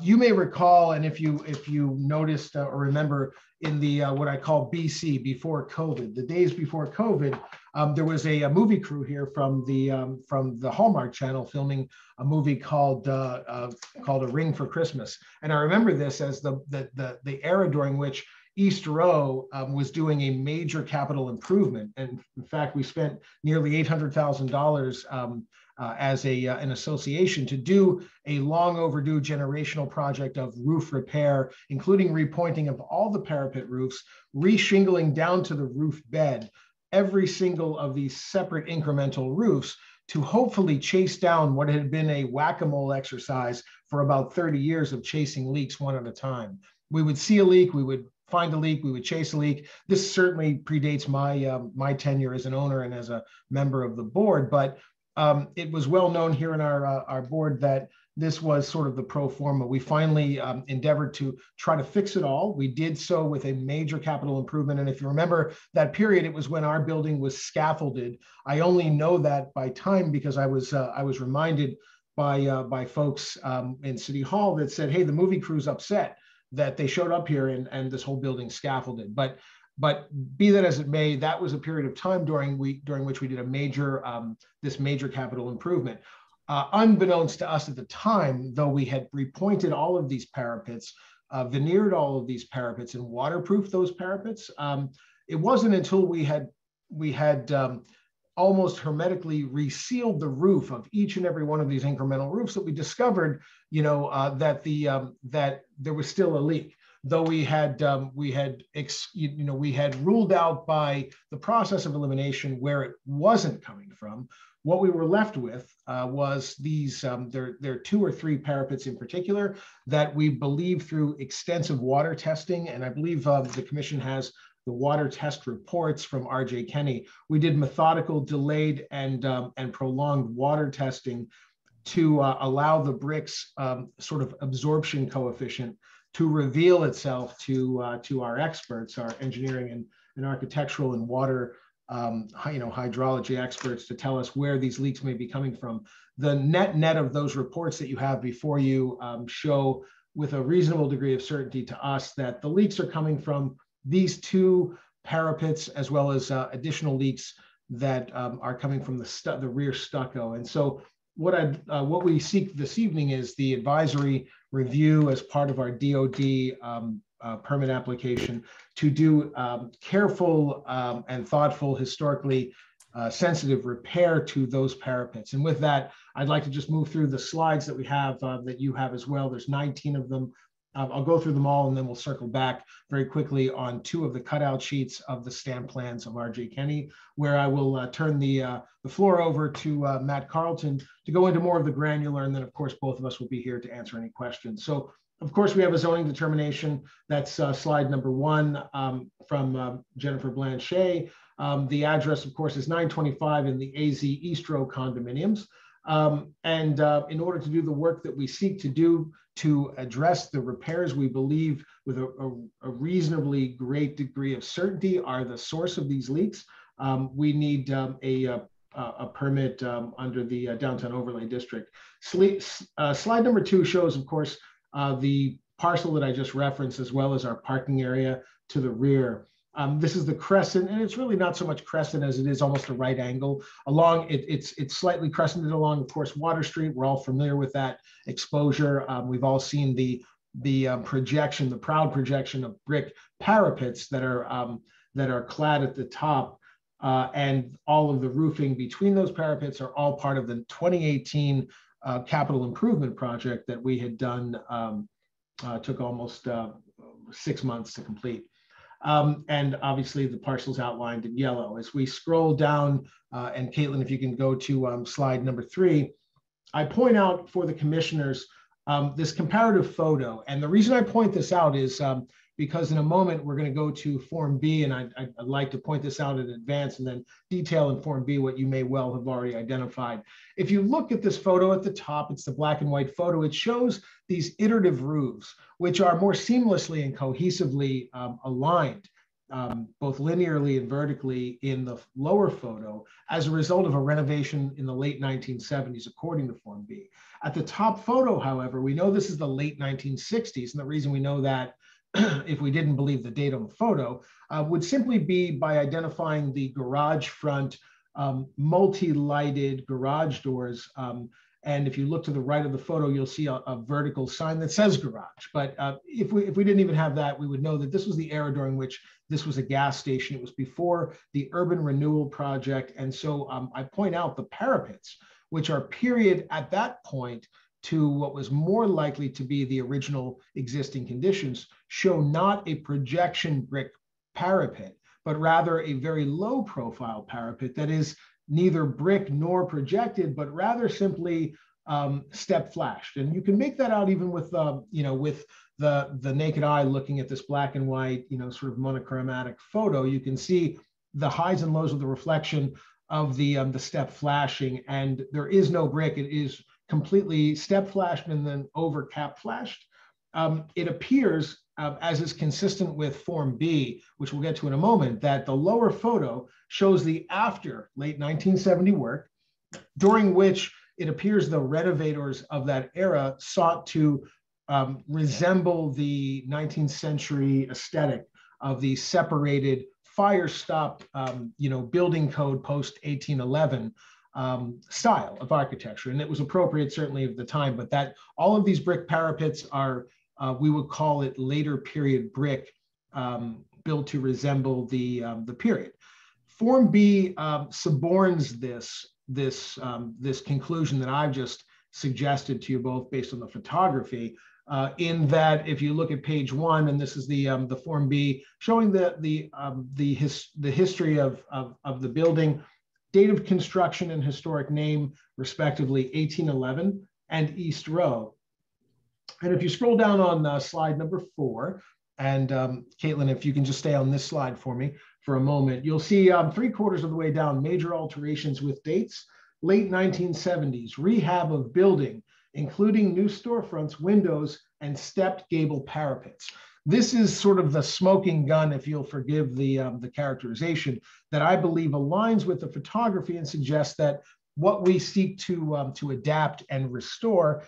you may recall, and if you noticed or remember, in the what I call BC, before COVID, the days before COVID, there was a movie crew here from the Hallmark Channel filming a movie called A Ring for Christmas. And I remember this as the era during which East Row was doing a major capital improvement. And in fact, we spent nearly $800,000 as an association to do a long overdue generational project of roof repair, including repointing of all the parapet roofs, re-shingling down to the roof bed, every single of these separate incremental roofs, to hopefully chase down what had been a whack-a-mole exercise for about 30 years of chasing leaks one at a time. We would see a leak, we would find a leak, we would chase a leak. This certainly predates my tenure as an owner and as a member of the board, but it was well known here in our board that this was sort of the pro forma. We finally endeavored to try to fix it all. We did so with a major capital improvement. And if you remember that period, it was when our building was scaffolded. I only know that by time because I was reminded by folks in City Hall that said, hey, the movie crew's upset that they showed up here and this whole building scaffolded. But be that as it may, that was a period of time during which we did a major this major capital improvement. Unbeknownst to us at the time, though, we had repointed all of these parapets, veneered all of these parapets, and waterproofed those parapets. It wasn't until we had almost hermetically resealed the roof of each and every one of these incremental roofs that we discovered, that there was still a leak. Though we had ruled out by the process of elimination where it wasn't coming from. What we were left with was these, there are 2 or 3 parapets in particular that we believe through extensive water testing, and I believe the commission has the water test reports from R.J. Kenny. We did methodical, delayed, and prolonged water testing to allow the bricks sort of absorption coefficient to reveal itself to our experts, our engineering and architectural and water hydrology experts, to tell us where these leaks may be coming from. The net of those reports that you have before you show with a reasonable degree of certainty to us that the leaks are coming from these 2 parapets, as well as additional leaks that are coming from the rear stucco. And so what we seek this evening is the advisory review as part of our DOD permit application to do careful and thoughtful, historically sensitive repair to those parapets. And with that, I'd like to just move through the slides that we have, that you have as well. There's 19 of them. I'll go through them all, and then we'll circle back very quickly on 2 of the cutout sheets of the stamp plans of R.J. Kenny, where I will turn the floor over to Matt Carlton to go into more of the granular, and then, of course, both of us will be here to answer any questions. So, of course, we have a zoning determination. That's slide number 1 from Jennifer Blanchet. The address, of course, is 925 in the AZ East Row condominiums. In order to do the work that we seek to do to address the repairs we believe with a reasonably great degree of certainty are the source of these leaks, we need a permit under the Downtown Overlay District. Slide number 2 shows, of course, the parcel that I just referenced, as well as our parking area to the rear. This is the crescent, and it's really not so much crescent as it is almost a right angle. Along it's slightly crescented along, of course, Water Street. We're all familiar with that exposure. We've all seen the projection, the proud projection of brick parapets that are clad at the top, and all of the roofing between those parapets are all part of the 2018 capital improvement project that we had done. Took almost 6 months to complete. And obviously the parcel's outlined in yellow. As we scroll down, and Caitlin, if you can go to slide number 3, I point out for the commissioners this comparative photo. And the reason I point this out is because in a moment we're going to go to Form B, and I'd like to point this out in advance and then detail in Form B what you may well have already identified. If you look at this photo at the top, it's the black and white photo. It shows these iterative roofs, which are more seamlessly and cohesively aligned, both linearly and vertically in the lower photo as a result of a renovation in the late 1970s, according to Form B. At the top photo, however, we know this is the late 1960s, and the reason we know that, if we didn't believe the date on the photo, would simply be by identifying the garage front multi-lighted garage doors. And if you look to the right of the photo, you'll see a vertical sign that says garage. But if we didn't even have that, we would know that this was the era during which this was a gas station. It was before the urban renewal project. And so I point out the parapets, which are period at that point to what was more likely to be the original existing conditions, show not a projection brick parapet, but rather a very low profile parapet that is neither brick nor projected, but rather simply step flashed. And you can make that out even with, with the naked eye looking at this black and white, sort of monochromatic photo. You can see the highs and lows of the reflection of the step flashing, and there is no brick. It is completely step flashed and then over cap flashed. It appears, as is consistent with Form B, which we'll get to in a moment, that the lower photo shows the after late 1970 work, during which it appears the renovators of that era sought to resemble the 19th century aesthetic of the separated fire stop, building code post 1811 style of architecture. And it was appropriate certainly at the time, but that all of these brick parapets are, we would call it later period brick, built to resemble the period. Form B suborns this conclusion that I've just suggested to you both based on the photography, in that if you look at page 1, and this is the Form B showing the history of the building, date of construction and historic name, respectively, 1811 and East Row. And if you scroll down on slide number 4, and Caitlin, if you can just stay on this slide for me for a moment, you'll see 3/4 of the way down, major alterations with dates, late 1970s, rehab of building, including new storefronts, windows, and stepped gable parapets. This is sort of the smoking gun, if you'll forgive the characterization, that I believe aligns with the photography and suggests that what we seek to adapt and restore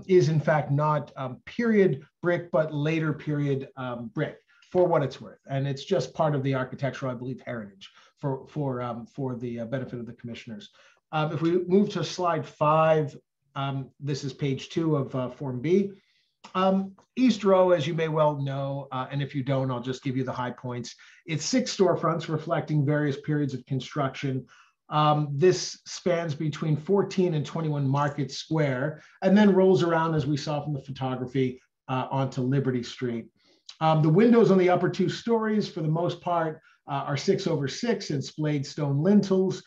is in fact not period brick, but later period brick, for what it's worth. And it's just part of the architectural, I believe, heritage for the benefit of the commissioners. If we move to slide 5, this is page 2 of Form B. East Row, as you may well know, and if you don't, I'll just give you the high points. It's 6 storefronts reflecting various periods of construction. This spans between 14 and 21 Market Square, and then rolls around, as we saw from the photography, onto Liberty Street. The windows on the upper 2 stories, for the most part, are 6/6 and splayed stone lintels.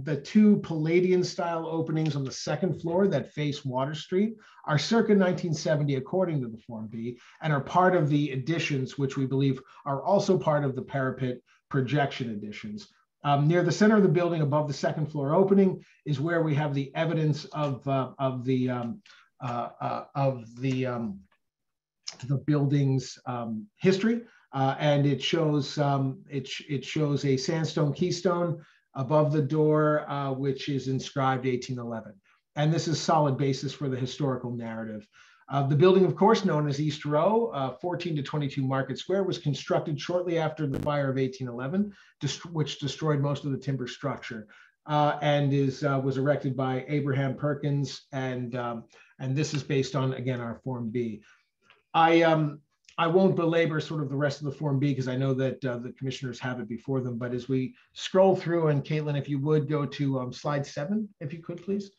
The 2 Palladian-style openings on the 2nd floor that face Water Street are circa 1970, according to the Form B, and are part of the additions, which we believe are also part of the parapet projection additions. Near the center of the building, above the 2nd floor opening, is where we have the evidence of the building's history, and it shows a sandstone keystone above the door, which is inscribed 1811. And this is solid basis for the historical narrative. The building, of course, known as East Row, 14 to 22 Market Square, was constructed shortly after the fire of 1811, which destroyed most of the timber structure, and was erected by Abraham Perkins. And this is based on, again, our Form B. I won't belabor sort of the rest of the Form B because I know that the commissioners have it before them. But as we scroll through, and Caitlin, if you would go to slide 7, if you could, please.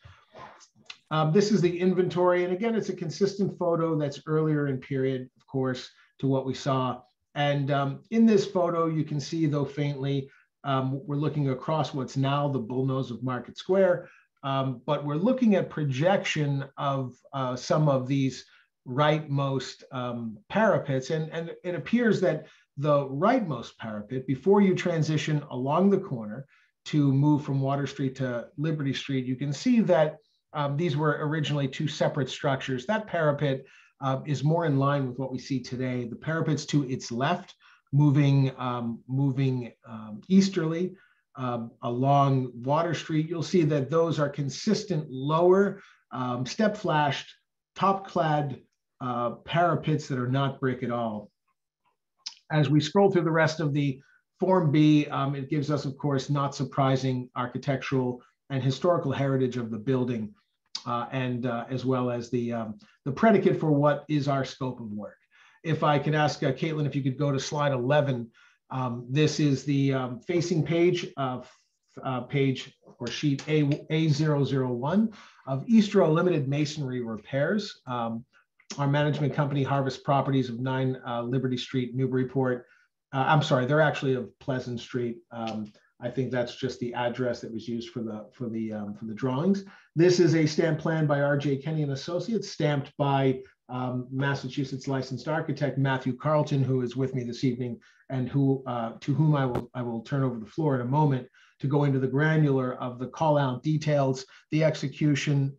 This is the inventory. And again, it's a consistent photo that's earlier in period, of course, to what we saw. And in this photo, you can see, though faintly, we're looking across what's now the bullnose of Market Square. But we're looking at projection of some of these rightmost parapets. And it appears that the rightmost parapet, before you transition along the corner to move from Water Street to Liberty Street, you can see that these were originally two separate structures. That parapet is more in line with what we see today. The parapet's to its left, moving easterly along Water Street. You'll see that those are consistent lower step flashed, top clad parapets that are not brick at all. As we scroll through the rest of the Form B, it gives us, of course, not surprising architectural and historical heritage of the building, and as well as the predicate for what is our scope of work. If I could ask Caitlin, if you could go to slide 11. This is the facing page of page or sheet A001 of Eastro Limited Masonry Repairs. Our management company, Harvest Properties of 9 Liberty Street, Newburyport. I'm sorry, they're actually of Pleasant Street. I think that's just the address that was used for the drawings. This is a stamp plan by R.J. Kenny and Associates, stamped by Massachusetts licensed architect Matthew Carlton, who is with me this evening, and who to whom I will turn over the floor in a moment to go into the granular of the call out details, the execution,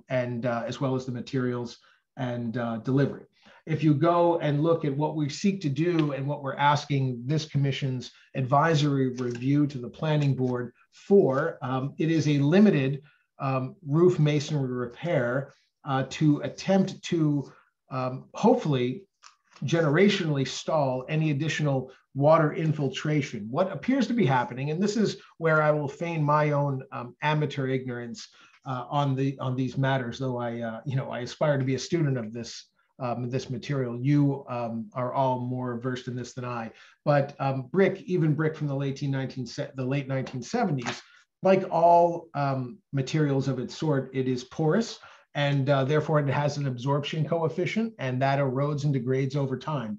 and as well as the materials and delivery. If you go and look at what we seek to do and what we're asking this commission's advisory review to the planning board for, it is a limited roof masonry repair to attempt to hopefully generationally stall any additional water infiltration. What appears to be happening, and this is where I will feign my own amateur ignorance on these matters, though I aspire to be a student of this material. You are all more versed in this than I. But brick, even brick from the late 1970s, like all materials of its sort, it is porous, and therefore it has an absorption coefficient, and that erodes and degrades over time.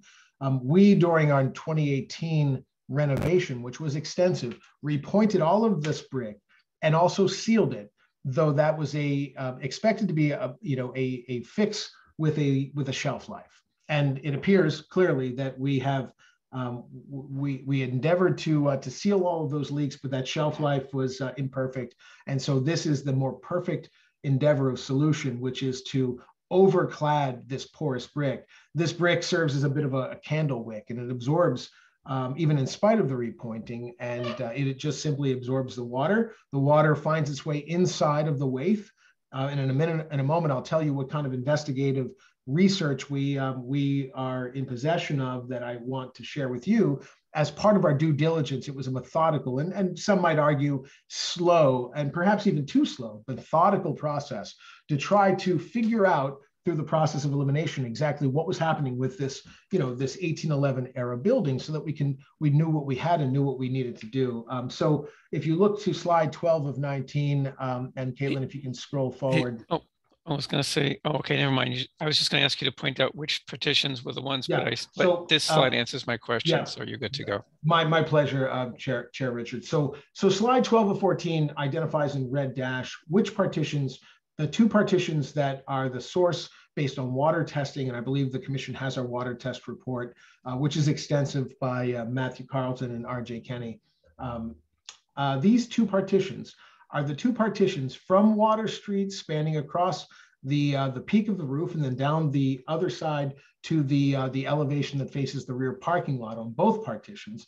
We, during our 2018 renovation, which was extensive, repointed all of this brick and also sealed it, though that was expected to be a fix with a shelf life. And it appears clearly that we have we endeavored to seal all of those leaks, but that shelf life was imperfect. And so this is the more perfect endeavor of solution, which is to overclad this porous brick. This brick serves as a bit of a candle wick, and it absorbs even in spite of the repointing, and it just simply absorbs the water. The water finds its way inside of the waif. And in a moment, I'll tell you what kind of investigative research we are in possession of that I want to share with you. As part of our due diligence, it was a methodical and some might argue slow, and perhaps even too slow, methodical process to try to figure out through the process of elimination exactly what was happening with this, this 1811 era building, so that we knew what we had and knew what we needed to do. So if you look to slide 12 of 19, and Caitlin, if you can scroll forward. Hey, I was going to say, okay, never mind. I was just going to ask you to point out which petitions were the ones, yeah. but this slide answers my question, yeah. So you're good to go. My pleasure, Chair Richard. So slide 12 of 14 identifies in red dash which partitions, the 2 partitions that are the source based on water testing, and I believe the commission has our water test report, which is extensive by Matthew Carlton and R.J. Kenny. These 2 partitions are the 2 partitions from Water Street spanning across the peak of the roof and then down the other side to the elevation that faces the rear parking lot on both partitions.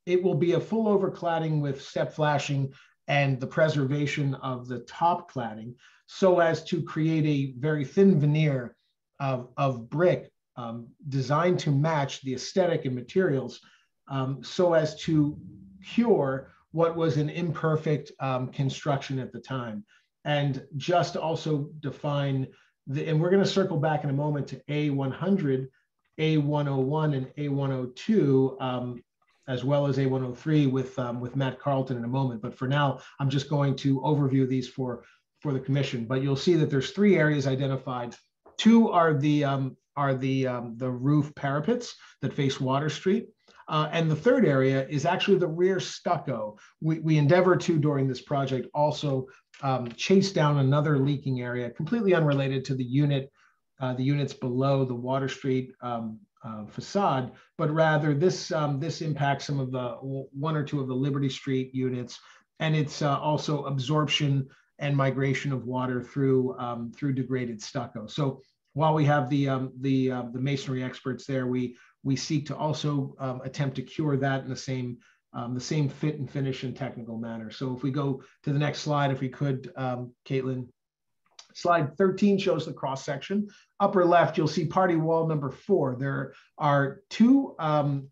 It will be a full overcladding with step flashing and the preservation of the top cladding, so as to create a very thin veneer of brick designed to match the aesthetic and materials, so as to cure what was an imperfect construction at the time. And just also define and we're going to circle back in a moment to A100, A101, and A102, as well as A103 with Matt Carlton in a moment. But for now, I'm just going to overview these for the commission. But you'll see that there's 3 areas identified. 2 are the roof parapets that face Water Street. And the 3rd area is actually the rear stucco. We endeavor to, during this project, also chase down another leaking area completely unrelated to the unit the units below the Water Street facade, but rather this impacts some of the one or two of the Liberty Street units, and it's also absorption and migration of water through degraded stucco. So while we have the masonry experts there, we seek to also attempt to cure that in the same fit and finish and technical manner. So if we go to the next slide, if we could, Caitlin. Slide 13 shows the cross section. Upper left, you'll see party wall number 4. There are 2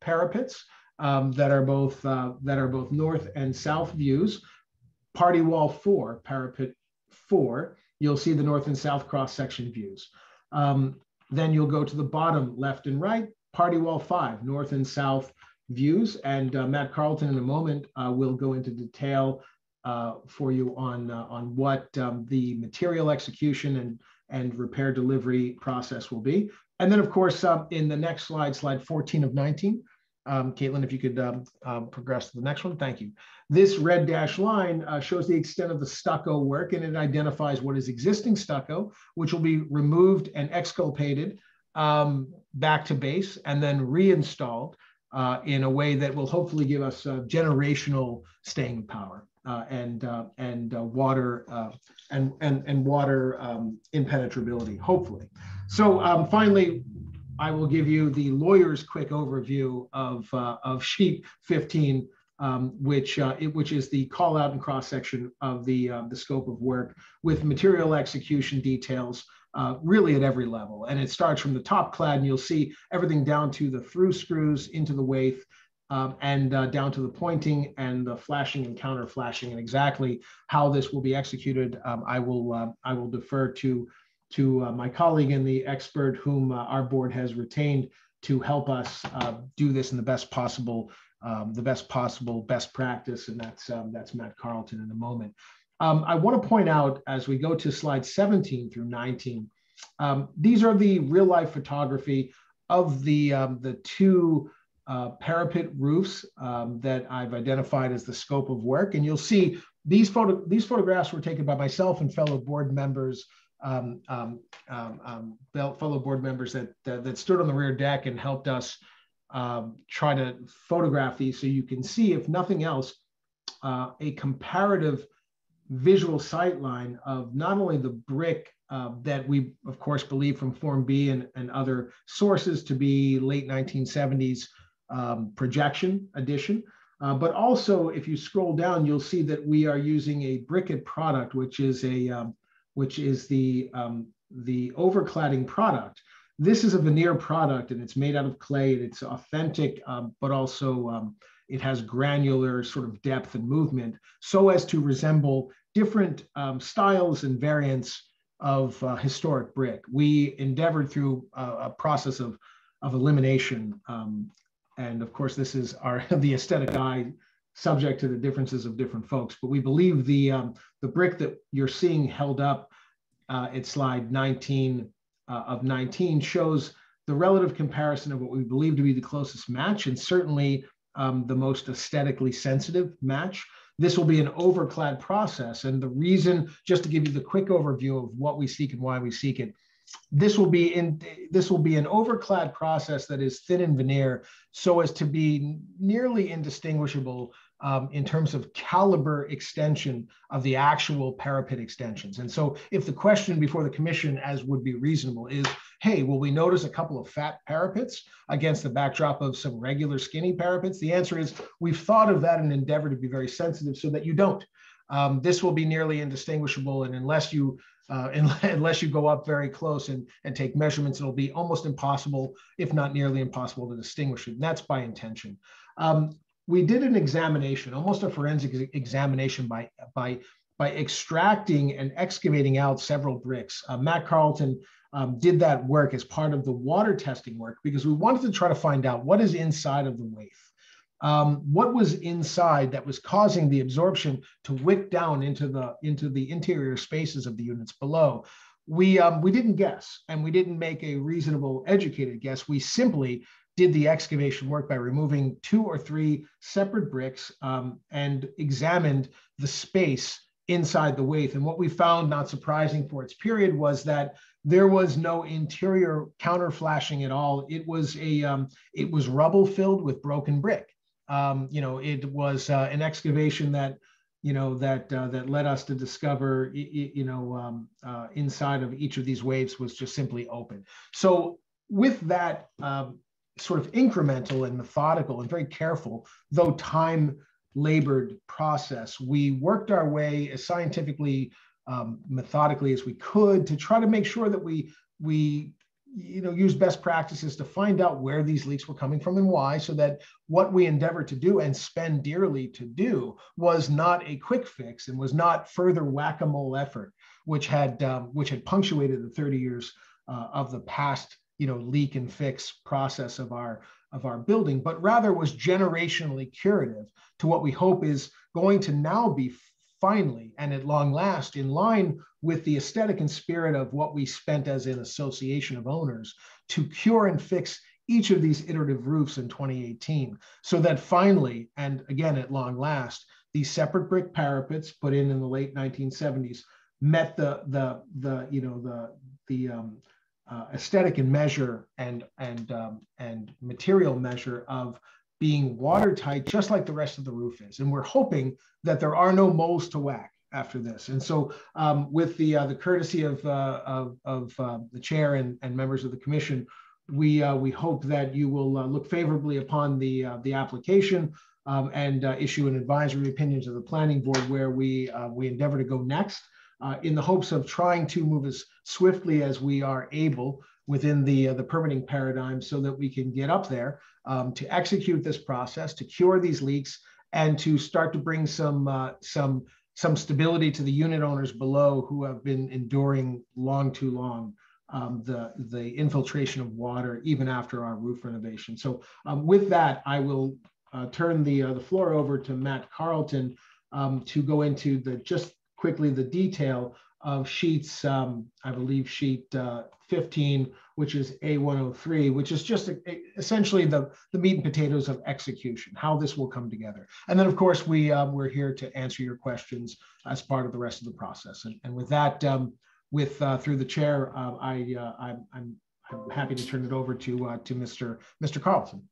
parapets that are both north and south views. Party wall 4, parapet 4, you'll see the north and south cross section views. Then you'll go to the bottom left and right, party wall 5, north and south views. And Matt Carlton in a moment will go into detail for you on what the material execution and repair delivery process will be. And then of course, in the next slide, slide 14 of 19, Caitlin, if you could progress to the next one, thank you. This red dashed line shows the extent of the stucco work, and it identifies what is existing stucco, which will be removed and exculpated back to base and then reinstalled in a way that will hopefully give us generational staying power. And water impenetrability, hopefully. So finally, I will give you the lawyer's quick overview of sheet 15, which is the call out and cross section of the scope of work with material execution details really at every level. And it starts from the top clad, and you'll see everything down to the through screws into the waith. And down to the pointing and the flashing and counter flashing, and exactly how this will be executed, I will defer to my colleague and the expert whom our board has retained to help us do this in the best possible best practice, and that's Matt Carlton in a moment. I want to point out as we go to slide 17 through 19, these are the real life photography of the 2 parapet roofs that I've identified as the scope of work. And you'll see these photographs were taken by myself and fellow board members, that stood on the rear deck and helped us try to photograph these, so you can see, if nothing else, a comparative visual sightline of not only the brick that we, of course, believe from Form B and other sources to be late 1970s projection addition. But also, if you scroll down, you'll see that we are using a briquette product, which is the overcladding product. This is a veneer product, and it's made out of clay. It's authentic, but also it has granular sort of depth and movement, so as to resemble different styles and variants of historic brick. We endeavored through a process of elimination. And of course, this is the aesthetic eye, subject to the differences of different folks. But we believe the brick that you're seeing held up at slide 19 of 19 shows the relative comparison of what we believe to be the closest match, and certainly the most aesthetically sensitive match. This will be an overclad process. And the reason, just to give you the quick overview of what we seek and why we seek it, this will be an overclad process that is thin in veneer, so as to be nearly indistinguishable in terms of caliber extension of the actual parapet extensions. And so if the question before the commission, as would be reasonable, is, hey, will we notice a couple of fat parapets against the backdrop of some regular skinny parapets? The answer is we've thought of that and endeavored to be very sensitive so that you don't. This will be nearly indistinguishable, and unless you go up very close and take measurements, it'll be almost impossible, if not nearly impossible, to distinguish it. And that's by intention. We did an examination, almost a forensic examination, by extracting and excavating out several bricks. Matt Carlton did that work as part of the water testing work, because we wanted to try to find out what is inside of the waith. What was inside that was causing the absorption to wick down into the interior spaces of the units below? We didn't guess, and we didn't make a reasonable, educated guess. We simply did the excavation work by removing 2 or 3 separate bricks and examined the space inside the wave. And what we found, not surprising for its period, was that there was no interior counter flashing at all. It was rubble filled with broken brick. It was an excavation that led us to discover, inside of each of these waves was just simply open. So with that sort of incremental and methodical and very careful, though time labored process, we worked our way as scientifically, methodically as we could to try to make sure that we use best practices to find out where these leaks were coming from and why, so that what we endeavored to do and spend dearly to do was not a quick fix and was not further whack-a-mole effort, which had punctuated the 30 years of the past leak and fix process of our building, but rather was generationally curative to what we hope is going to now be finally and at long last in line with the aesthetic and spirit of what we spent as an association of owners to cure and fix each of these iterative roofs in 2018, so that finally, and again at long last, these separate brick parapets put in the late 1970s met the aesthetic and measure and material measure of being watertight, just like the rest of the roof is. And we're hoping that there are no moles to whack after this. And so with the courtesy of the chair and members of the commission, we hope that you will look favorably upon the application and issue an advisory opinion to the planning board, where we endeavor to go next in the hopes of trying to move as swiftly as we are able within the permitting paradigm, so that we can get up there to execute this process, to cure these leaks, and to start to bring some stability to the unit owners below, who have been enduring too long the infiltration of water even after our roof renovation. So with that, I will turn the floor over to Matt Carlton to go into just quickly the detail of sheets, I believe sheet 15, which is A103, which is just essentially the meat and potatoes of execution, how this will come together. And then, of course, we're here to answer your questions as part of the rest of the process. And with that, through the chair, I'm happy to turn it over to Mr. Carlton.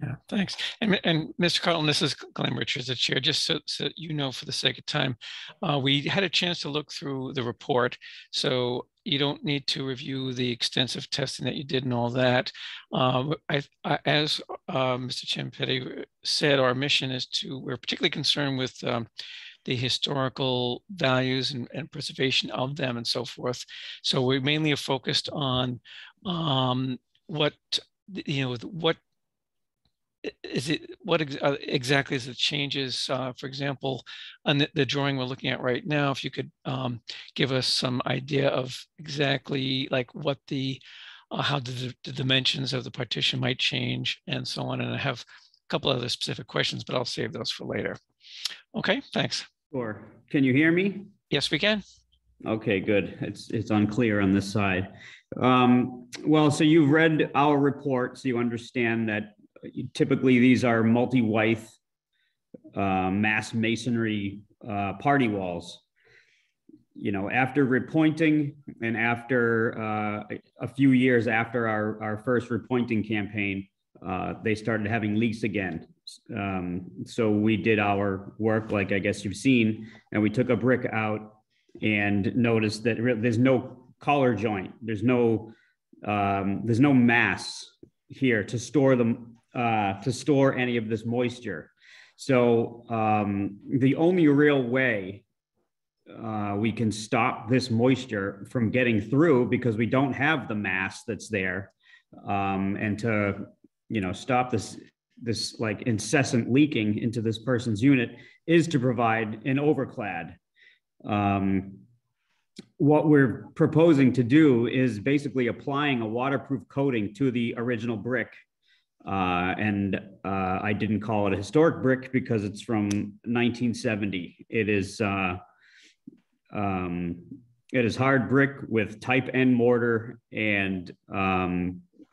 Yeah, thanks. And Mr. Carlton, this is Glenn Richards, the chair. Just so you know, for the sake of time, we had a chance to look through the report, so you don't need to review the extensive testing that you did and all that. As Mr. Ciampetti said, our mission is we're particularly concerned with the historical values and preservation of them and so forth. So we mainly are focused on what exactly is the changes, for example, on the drawing we're looking at right now. If you could give us some idea of exactly like what how the dimensions of the partition might change and so on. And I have a couple other specific questions, but I'll save those for later. Okay, thanks. Sure. Can you hear me? Yes, we can. Okay, good. It's unclear on this side. Well, so you've read our report, so you understand that typically these are multi-wythe mass masonry party walls. After repointing and after a few years after our first repointing campaign, they started having leaks again. So we did our work, like I guess you've seen, and we took a brick out and noticed that there's no collar joint. There's no mass here to store them. To store any of this moisture. So the only real way we can stop this moisture from getting through, because we don't have the mass that's there, and to stop this like incessant leaking into this person's unit, is to provide an overclad. What we're proposing to do is basically applying a waterproof coating to the original brick. And I didn't call it a historic brick because it's from 1970. It is hard brick with type N mortar, and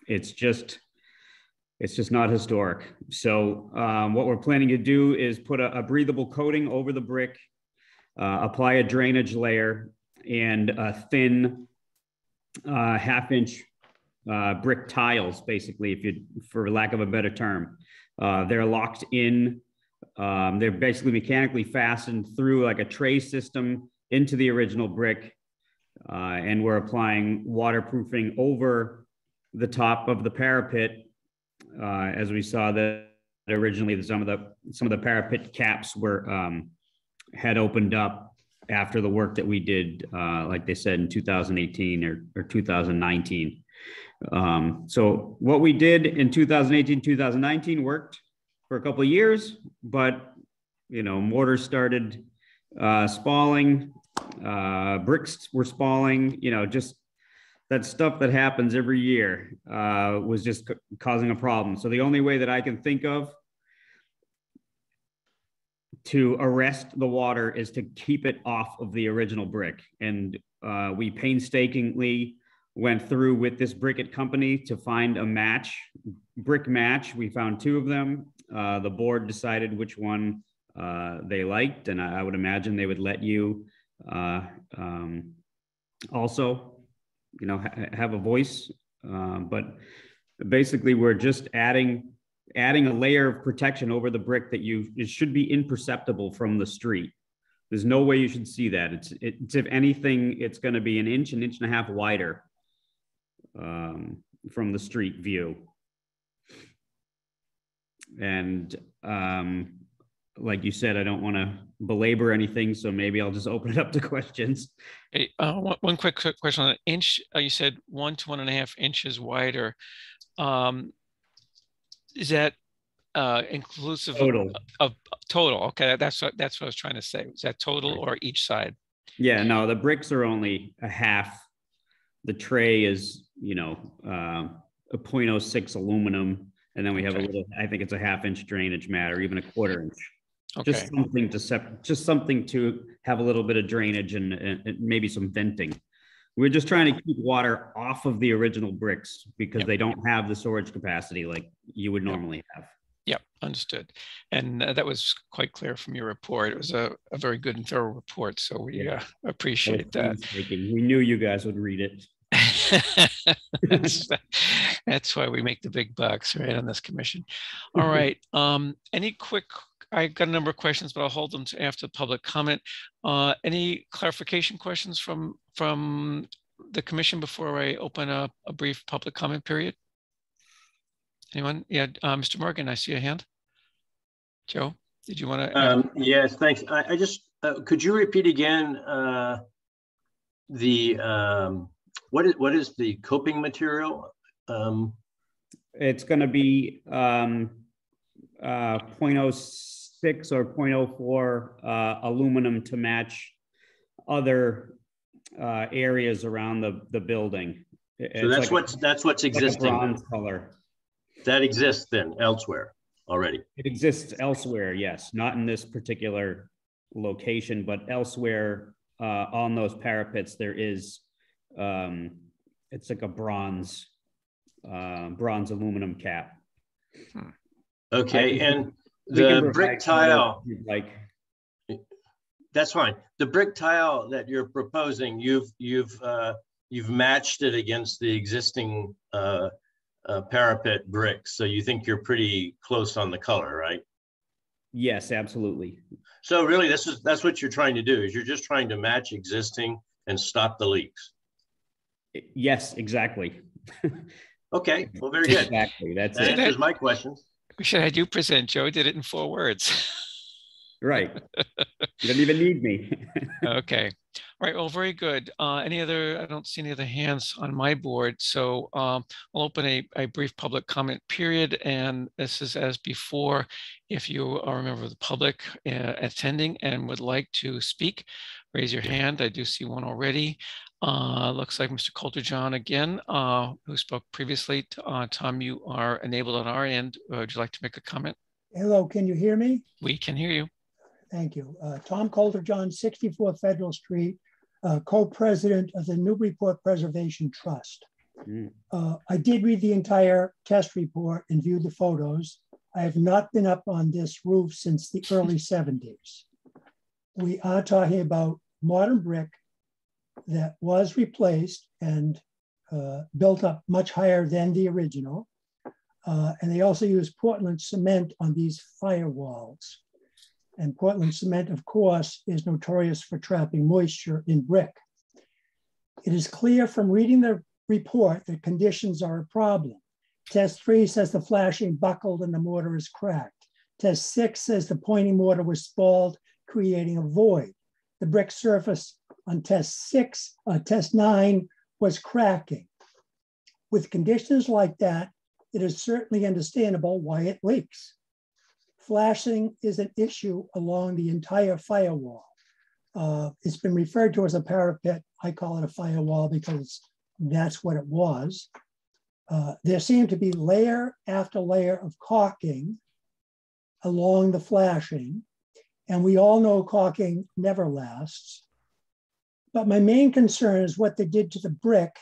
it's just not historic. So what we're planning to do is put a breathable coating over the brick, apply a drainage layer and a thin half-inch brick tiles, basically, for lack of a better term. They're locked in. They're basically mechanically fastened through like a tray system into the original brick. And we're applying waterproofing over the top of the parapet. As we saw that originally, some of the parapet caps were had opened up after the work that we did, like they said, in 2018 or 2019. So what we did in 2018, 2019 worked for a couple of years, but mortar started spalling, bricks were spalling, just that stuff that happens every year was just causing a problem. So the only way that I can think of to arrest the water is to keep it off of the original brick. And we painstakingly went through with this briquette company to find a brick match. We found 2 of them. The board decided which one they liked, and I would imagine they would let you also, have a voice. But basically, we're just adding a layer of protection over the brick that it should be imperceptible from the street. There's no way you should see that. It's if anything, it's going to be an inch and a half wider from the street view. And like you said, I don't want to belabor anything, so maybe I'll just open it up to questions. Hey, one quick question on an inch. You said 1 to 1.5 inches wider. Is that inclusive of total? Okay, that's what I was trying to say. Is that total or each side? Yeah, no, the bricks are only a half. The tray is, a 0.06 aluminum, and then we have a little. I think it's a half-inch drainage mat, or even a 1/4 inch. Okay. Just something to have a little bit of drainage and maybe some venting. We're just trying to keep water off of the original bricks because they don't have the storage capacity like you would normally have. Yep, understood. And that was quite clear from your report. It was a very good and thorough report, so we appreciate that. We knew you guys would read it. That's why we make the big bucks, right, on this commission. All right. I got a number of questions, but I'll hold them to after public comment. Any clarification questions from the commission before I open up a brief public comment period? Anyone? Yeah, Mr. Morgan, I see a hand. Joe, did you want to? Yes, thanks. I just, could you repeat again what is the coping material? It's going to be 0.06 or 0.04 aluminum to match other areas around the building. So that's what's existing. Like a bronze color. That exists then elsewhere already. It exists elsewhere, yes, not in this particular location, but elsewhere on those parapets there is. It's like a bronze aluminum cap. Okay, and the brick tile, that's fine. The brick tile that you're proposing, you've matched it against the existing parapet bricks, so you think you're pretty close on the color, right? Yes, absolutely. So really, that's what you're trying to do, is you're just trying to match existing and stop the leaks. Yes, exactly. Okay, well, very good. Exactly, that answers my questions. We should have had you present, Joe. Did it in 4 words. Right. You don't even need me. Okay. All right. Well, very good. I don't see any other hands on my board. So I'll open a brief public comment period. And this is as before. If you are a member of the public attending and would like to speak, raise your hand. I do see one already. Looks like Mr. Coulter-John again, who spoke previously. Tom, you are enabled on our end. Would you like to make a comment? Hello, can you hear me? We can hear you. Thank you. Tom Coulter-John, 64 Federal Street, co-president of the Newburyport Preservation Trust. I did read the entire test report and viewed the photos. I have not been up on this roof since the early 70s. we are talking about modern brick that was replaced and built up much higher than the original. And they also use Portland cement on these firewalls. And Portland cement, of course, is notorious for trapping moisture in brick. It is clear from reading the report that conditions are a problem. Test 3 says the flashing buckled and the mortar is cracked. Test 6 says the pointing mortar was spalled, creating a void. The brick surface on test 9 was cracking. With conditions like that, it is certainly understandable why it leaks. Flashing is an issue along the entire firewall. It's been referred to as a parapet. I call it a firewall because that's what it was. There seemed to be layer after layer of caulking along the flashing, and we all know caulking never lasts. But my main concern is what they did to the brick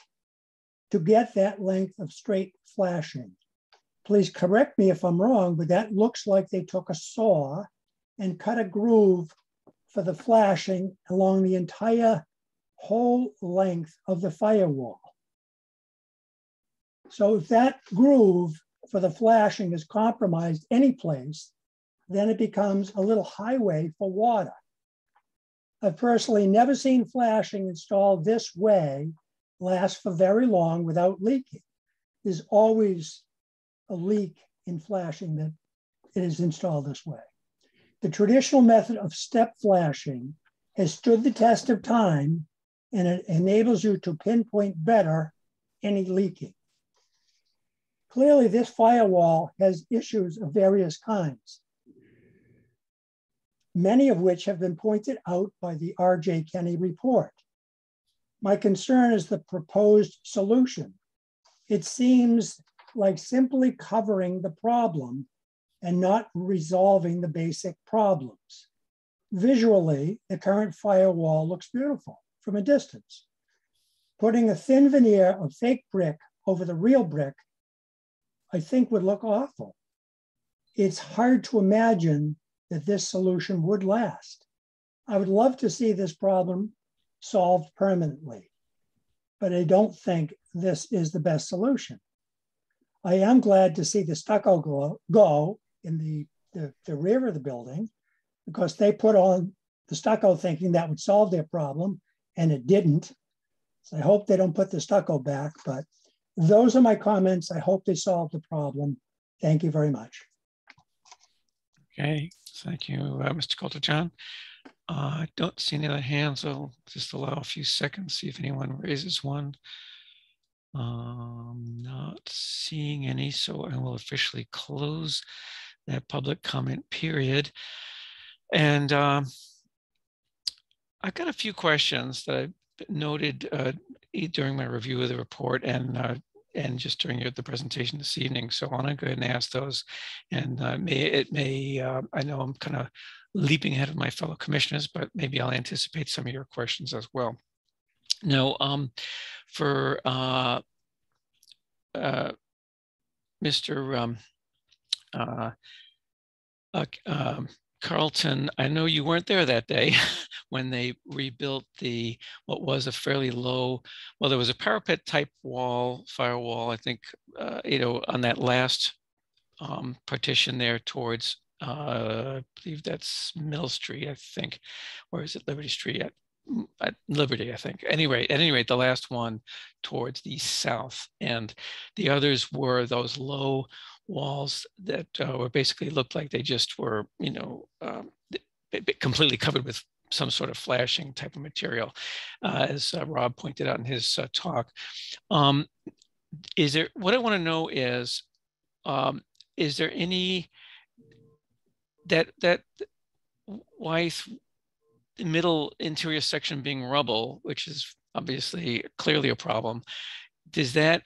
to get that length of straight flashing. Please correct me if I'm wrong, but that looks like they took a saw and cut a groove for the flashing along the entire whole length of the firewall. So if that groove for the flashing is compromised any place, then it becomes a little highway for water. I've personally never seen flashing installed this way last for very long without leaking. There's always a leak in flashing that it is installed this way. The traditional method of step flashing has stood the test of time, and it enables you to pinpoint better any leaking. Clearly, this firewall has issues of various kinds, many of which have been pointed out by the R.J. Kenny report. My concern is the proposed solution. It seems like simply covering the problem and not resolving the basic problems. Visually, the current firewall looks beautiful from a distance. Putting a thin veneer of fake brick over the real brick, I think would look awful. It's hard to imagine that this solution would last. I would love to see this problem solved permanently, but I don't think this is the best solution. I am glad to see the stucco go in the rear of the building, because they put on the stucco thinking that would solve their problem, and it didn't. So I hope they don't put the stucco back, but those are my comments. I hope they solve the problem. Thank you very much. Okay, thank you, Mr. Coulter-John. I don't see any other hands, so I'll just allow a few seconds, see if anyone raises one. Not seeing any, so I will officially close that public comment period. And I've got a few questions that I've noted during my review of the report and just during the presentation this evening. So I want to go ahead and ask those. And I know I'm kind of leaping ahead of my fellow commissioners, but maybe I'll anticipate some of your questions as well. Now, for Mr. Carlton, I know you weren't there that day when they rebuilt what was a fairly low, well, there was a parapet type firewall, I think, on that last partition there towards, I believe that's Mill Street, I think, or is it Liberty Street? At Liberty, I think. At any rate, the last one towards the south, and the others were those low walls that were basically looked like they just were, completely covered with some sort of flashing type of material, as Rob pointed out in his talk. What I want to know is there any that Wythe middle interior section being rubble, which is obviously clearly a problem, does that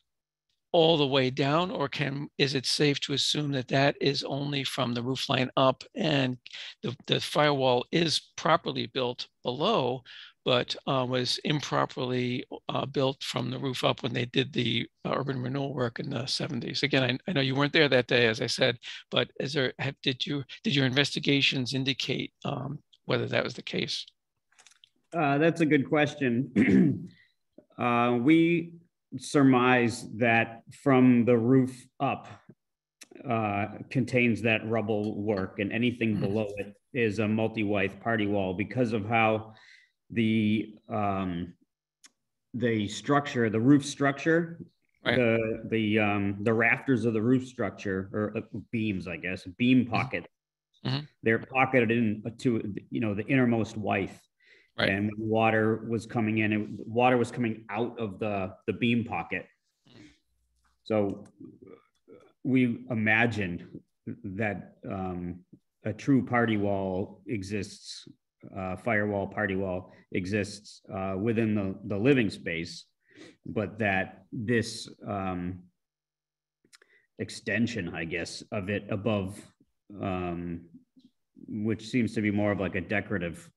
all the way down, or is it safe to assume that that is only from the roof line up, and the firewall is properly built below, but was improperly built from the roof up when they did the urban renewal work in the 70s? Again, I know you weren't there that day, as I said, but did your investigations indicate whether that was the case. That's a good question. We surmise that from the roof up contains that rubble work, and anything below it is a multi-withe party wall because of how the structure, the roof structure, right. the rafters of the roof structure, or beams, I guess, beam pocket, they're pocketed into, you know, the innermost withe. Right. And when water was coming in, water was coming out of the beam pocket. So we imagined that a true party wall exists, firewall, party wall exists within the living space, but that this extension, I guess, of it above, which seems to be more of like a decorative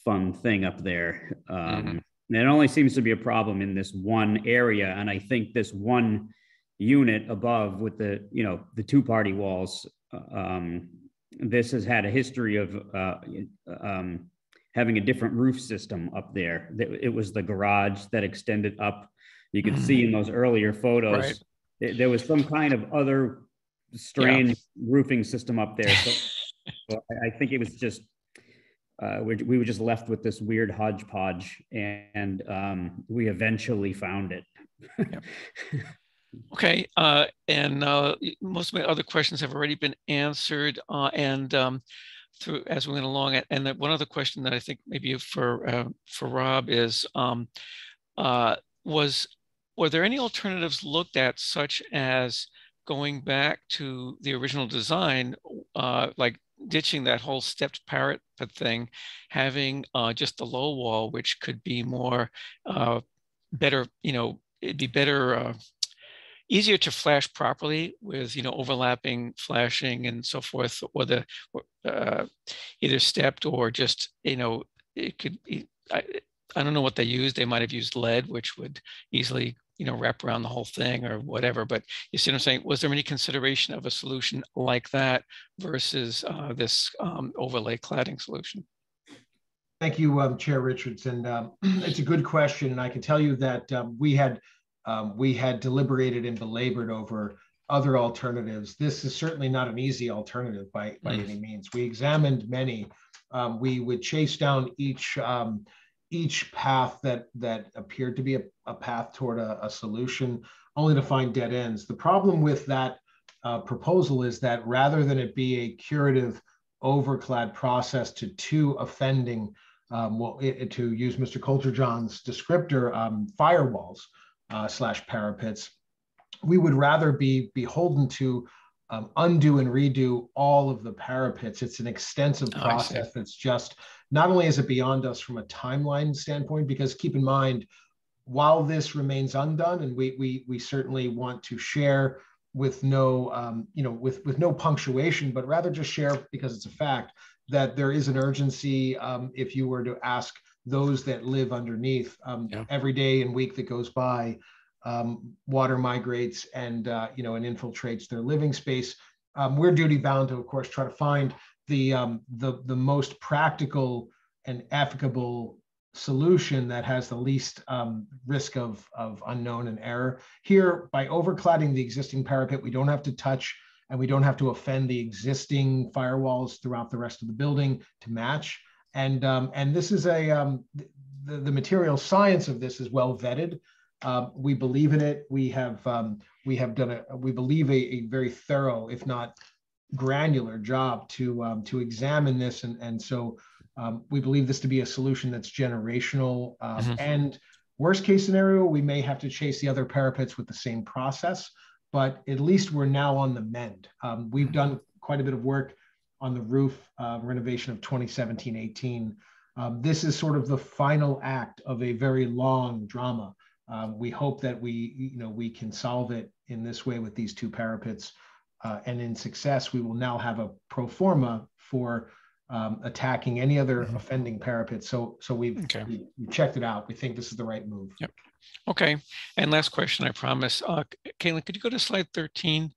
fun thing up there. It only seems to be a problem in this one area. And I think this one unit above with the, you know, the two party walls, this has had a history of having a different roof system up there. It was the garage that extended up. You could see in those earlier photos, there was some kind of other strange roofing system up there. So I think it was just, we were just left with this weird hodgepodge, and we eventually found it. Okay, and most of my other questions have already been answered, and through as we went along. And one other question that I think maybe for Rob is, were there any alternatives looked at, such as going back to the original design, like ditching that whole stepped parapet thing, having just the low wall, which could be more better, you know, it'd be better, easier to flash properly with, you know, overlapping flashing and so forth, or the either stepped or just, you know, it could be, I don't know what they used. They might have used lead, which would easily, you know, wrap around the whole thing or whatever. But you see what I'm saying? Was there any consideration of a solution like that versus this overlay cladding solution? Thank you, Chair Richards. And it's a good question. And I can tell you that we had deliberated and belabored over other alternatives. This is certainly not an easy alternative by any means. We examined many. We would chase down each path that appeared to be a path toward a solution, only to find dead ends. The problem with that proposal is that rather than it be a curative overclad process to two offending, to use Mr. Coulter-John's descriptor, firewalls / parapets, we would rather be beholden to undo and redo all of the parapets. It's an extensive process that's just, not only is it beyond us from a timeline standpoint, because keep in mind, while this remains undone, and we certainly want to share with no, you know, with no punctuation, but rather just share because it's a fact that there is an urgency. If you were to ask those that live underneath, every day and week that goes by, water migrates and you know, and infiltrates their living space. We're duty bound to, of course, try to find the most practical and applicable solution that has the least risk of unknown and error. Here, by overcladding the existing parapet, we don't have to touch and we don't have to offend the existing firewalls throughout the rest of the building to match. And this is the material science of this is well vetted. We believe in it. We have done we believe a very thorough, if not granular, job to examine this, and so we believe this to be a solution that's generational. And worst case scenario, we may have to chase the other parapets with the same process, but at least we're now on the mend. We've done quite a bit of work on the roof renovation of 2017-18. This is sort of the final act of a very long drama. We hope that we can solve it in this way with these two parapets, and in success, we will now have a pro forma for attacking any other offending parapet. So we've checked it out. We think this is the right move. Yep. Okay. And last question, I promise. Caitlin, could you go to slide 13?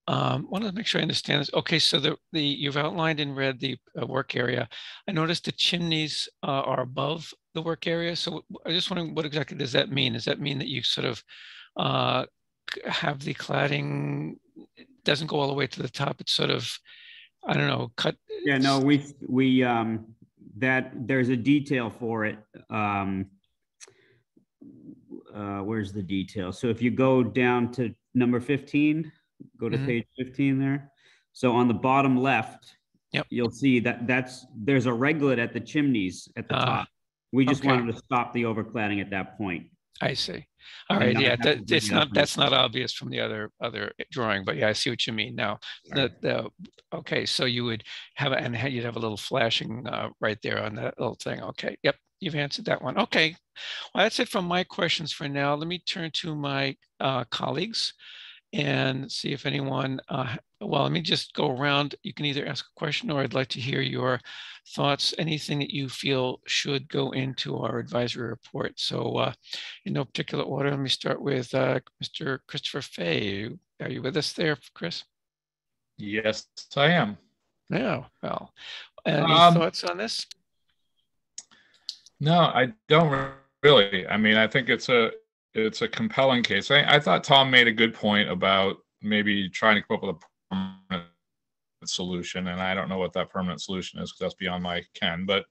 Want to make sure I understand this. Okay, so you've outlined in red the work area. I noticed the chimneys are above the work area. So I just wondering, what exactly does that mean? Does that mean that you sort of have the cladding doesn't go all the way to the top? It's sort of, I don't know, cut. Yeah, no, we that there's a detail for it. Where's the detail? So if you go down to number 15, go to page 15 there. So on the bottom left, yep, you'll see that there's a reglet at the chimneys at the top. We just wanted to stop the overcladding at that point. I see. All right. Yeah, that's not obvious from the other drawing, but yeah, I see what you mean now. Okay, so you would have you'd have a little flashing right there on that little thing. Okay. Yep. You've answered that one. Okay. Well, that's it from my questions for now. Let me turn to my colleagues and see if anyone, well, let me just go around. You can either ask a question or I'd like to hear your thoughts, anything that you feel should go into our advisory report. So in no particular order, let me start with Mr. Christopher Fay. Are you with us there, Chris? Yes, I am. Yeah, well, any thoughts on this? No, I don't really. I mean, I think it's a compelling case. I thought Tom made a good point about maybe trying to come up with a permanent solution, and I don't know what that permanent solution is because that's beyond my ken. But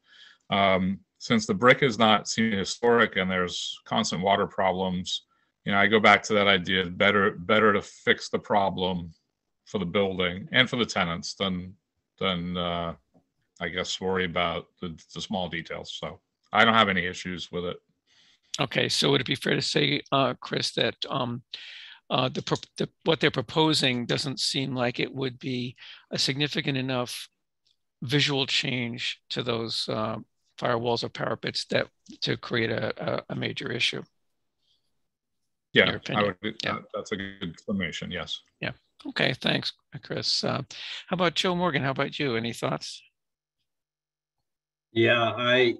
since the brick is not seen historic and there's constant water problems, you know, I go back to that idea: better to fix the problem for the building and for the tenants than I guess worry about the small details. So I don't have any issues with it. Okay, so would it be fair to say, Chris, that what they're proposing doesn't seem like it would be a significant enough visual change to those firewalls or parapets to create a major issue? Yeah, that's a good summation. Yes. Yeah. Okay. Thanks, Chris. How about Joe Morgan? How about you? Any thoughts? Yeah, I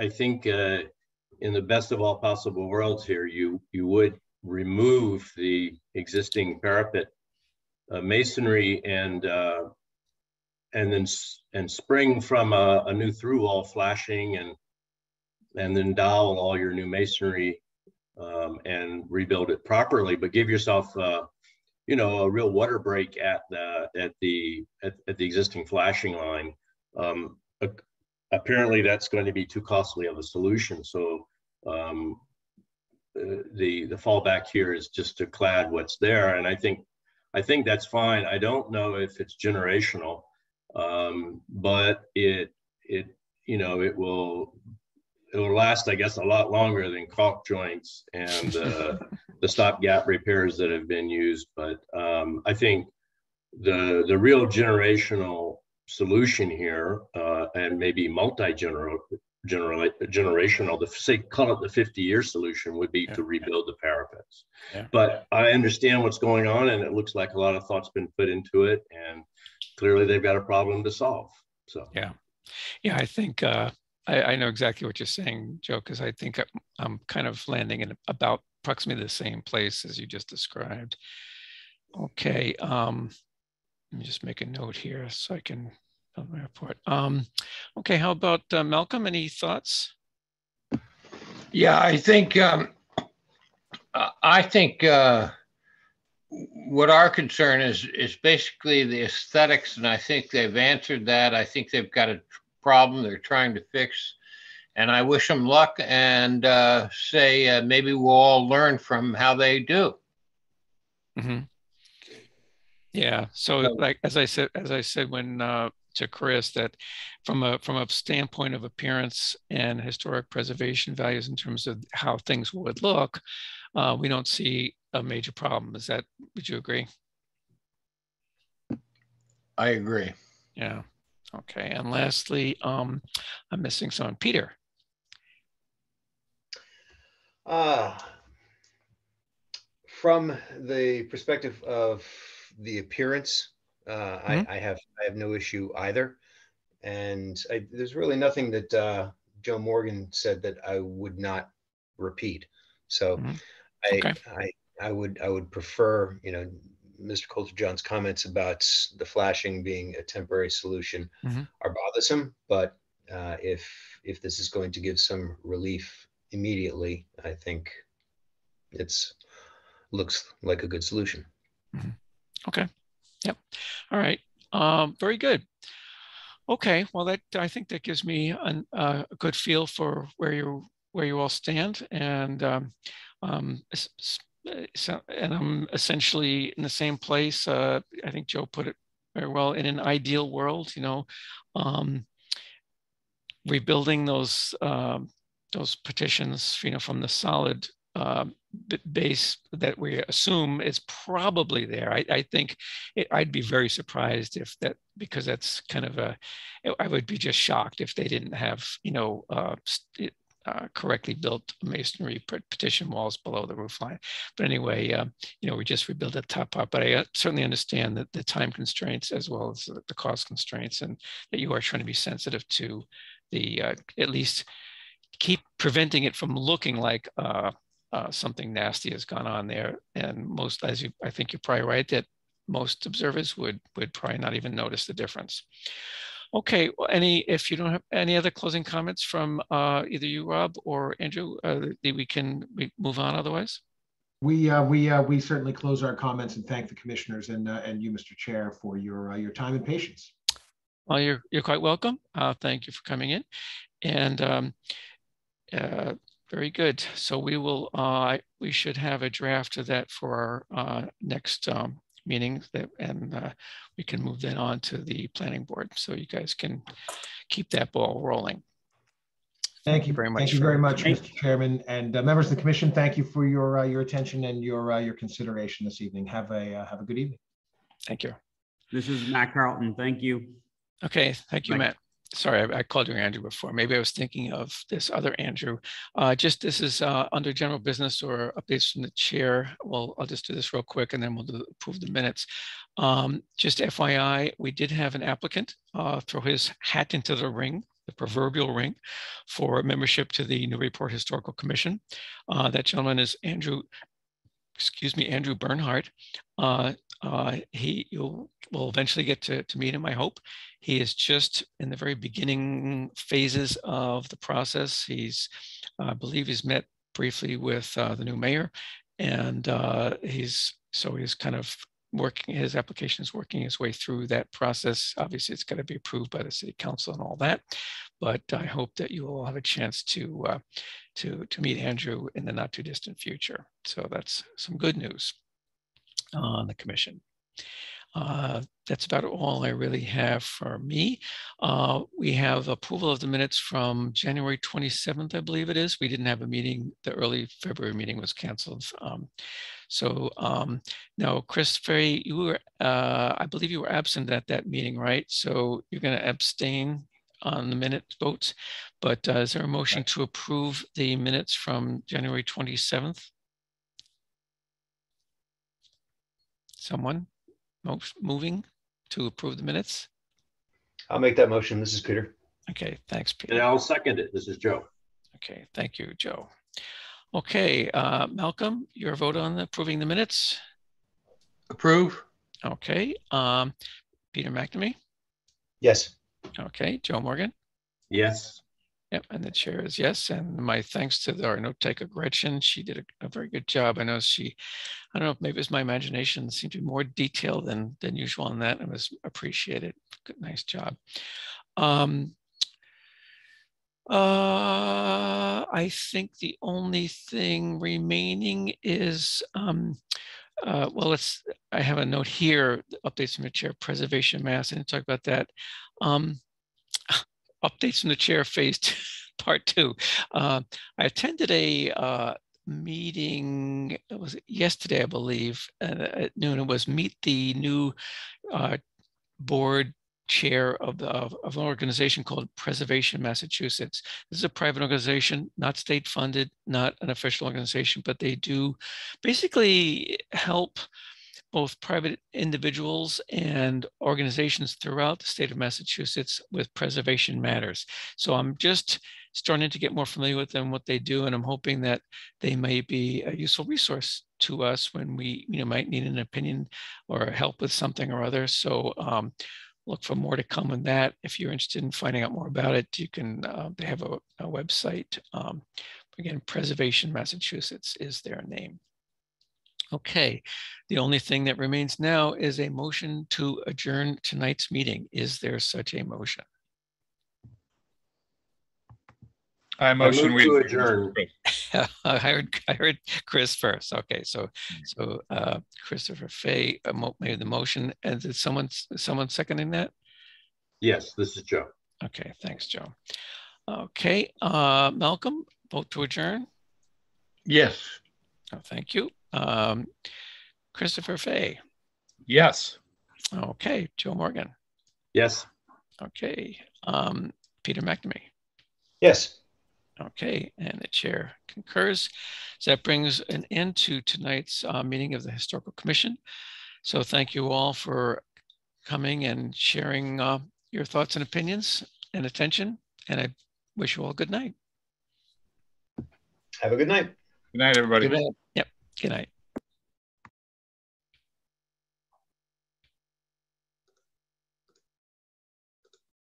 think in the best of all possible worlds here, you would remove the existing parapet masonry and spring from a new through wall flashing and then dowel all your new masonry and rebuild it properly, but give yourself a real water break at the existing flashing line. Apparently that's going to be too costly of a solution. So the fallback here is just to clad what's there. And I think that's fine. I don't know if it's generational, but it will last, I guess, a lot longer than caulk joints and the stopgap repairs that have been used. But I think the real generational solution here, and maybe multi-generational, call it the 50-year solution, would be to rebuild the parapets. Yeah. But I understand what's going on, and it looks like a lot of thought's been put into it, and clearly they've got a problem to solve. So yeah, I think I know exactly what you're saying, Joe, because I think I'm kind of landing in about approximately the same place as you just described. Okay. Let me just make a note here so I can build my report. Okay, how about Malcolm? Any thoughts? Yeah, I think what our concern is basically the aesthetics, and I think they've answered that. I think they've got a problem they're trying to fix, and I wish them luck and say maybe we'll all learn from how they do. Mm-hmm. Yeah. So, like as I said when to Chris, that from a standpoint of appearance and historic preservation values in terms of how things would look, we don't see a major problem. Would you agree? I agree. Yeah. Okay. And lastly, I'm missing someone. Peter. From the perspective of the appearance, I have no issue either, and there's really nothing that Joe Morgan said that I would not repeat. So I would prefer, Mr. Coulter-John's comments about the flashing being a temporary solution are bothersome, but if this is going to give some relief immediately, I think it's looks like a good solution. Okay. Yep. All right. Very good. Okay. Well, that I think that gives me a good feel for where you all stand, and so, and I'm essentially in the same place. I think Joe put it very well. In an ideal world, rebuilding those petitions, from the solid base that we assume is probably there. I think I'd be very surprised if that, because that's kind of I would be just shocked if they didn't have, correctly built masonry petition walls below the roof line. But anyway, we just rebuild the top part. But I certainly understand that the time constraints as well as the cost constraints, and that you are trying to be sensitive to the at least keep preventing it from looking like something nasty has gone on there. And most, I think you're probably right that most observers would probably not even notice the difference. Okay, well, if you don't have any other closing comments from either you, Rob, or Andrew, we move on otherwise? We certainly close our comments and thank the commissioners and you, Mr. Chair, for your time and patience. Well, you're quite welcome. Thank you for coming in, and very good. So we should have a draft of that for our next meeting, and we can move that on to the planning board, so you guys can keep that ball rolling. Thank you very much. Thank you very much, Mr. Chairman, and members of the commission. Thank you for your attention and your consideration this evening. Have a good evening. Thank you. This is Matt Carlton. Thank you. Okay, thank you, Matt. Sorry, I called you Andrew before. Maybe I was thinking of this other Andrew. This is under general business or updates from the chair. Well, I'll just do this real quick and then we'll approve the minutes. Just FYI, we did have an applicant throw his hat into the ring, the proverbial ring, for membership to the Newburyport Historical Commission. That gentleman is Andrew Bernhardt. You will eventually get to meet him, I hope. He is just in the very beginning phases of the process. I believe he's met briefly with the new mayor, and he's kind of working, his application is working his way through that process. Obviously, it's got to be approved by the city council and all that, but I hope that you will have a chance to meet Andrew in the not too distant future. So that's some good news on the commission. That's about all I really have for me. We have approval of the minutes from January 27th, I believe it is. We didn't have a meeting. The early February meeting was canceled. Now, Chris Ferry, you were, I believe you were absent at that meeting, right? So you're going to abstain on the minute votes, but is there a motion to approve the minutes from January 27th? Someone moving to approve the minutes? I'll make that motion. This is Peter. Okay, thanks, Peter. And I'll second it. This is Joe. Okay, thank you, Joe. Okay, Malcolm, your vote on approving the minutes? Approve. Okay, Peter McNamee? Yes. Okay, Joe Morgan? Yes. Yep, and the chair is yes. And my thanks to our note taker, Gretchen. She did a very good job. I know I don't know if maybe it's my imagination, seemed to be more detailed than usual on that. It was appreciated. Good, nice job. I think the only thing remaining is, well, I have a note here, updates from the chair, preservation mass. I didn't talk about that. Updates from the chair phase part 2. I attended a meeting, it was yesterday, I believe, at noon. It was meet the new board chair of an organization called Preservation Massachusetts. This is a private organization, not state funded, not an official organization, but they do basically help both private individuals and organizations throughout the state of Massachusetts with preservation matters. So I'm just starting to get more familiar with them, what they do, and I'm hoping that they may be a useful resource to us when we might need an opinion or help with something or other. So look for more to come on that. If you're interested in finding out more about it, you can, they have a website. Again, Preservation Massachusetts is their name. Okay, the only thing that remains now is a motion to adjourn tonight's meeting. Is there such a motion? I motion we adjourn. I heard Chris first. Okay, so Christopher Fay made the motion, and did someone seconding that? Yes, this is Joe. Okay, thanks, Joe. Okay, Malcolm, vote to adjourn. Yes. Oh, thank you. Christopher Fay. Yes. Okay, Joe Morgan. Yes. Okay, Peter McNamee. Yes. Okay, and the chair concurs. So that brings an end to tonight's meeting of the Historical Commission. So thank you all for coming and sharing your thoughts and opinions and attention. And I wish you all good night. Have a good night. Good night, everybody. Good night. Yep, good night.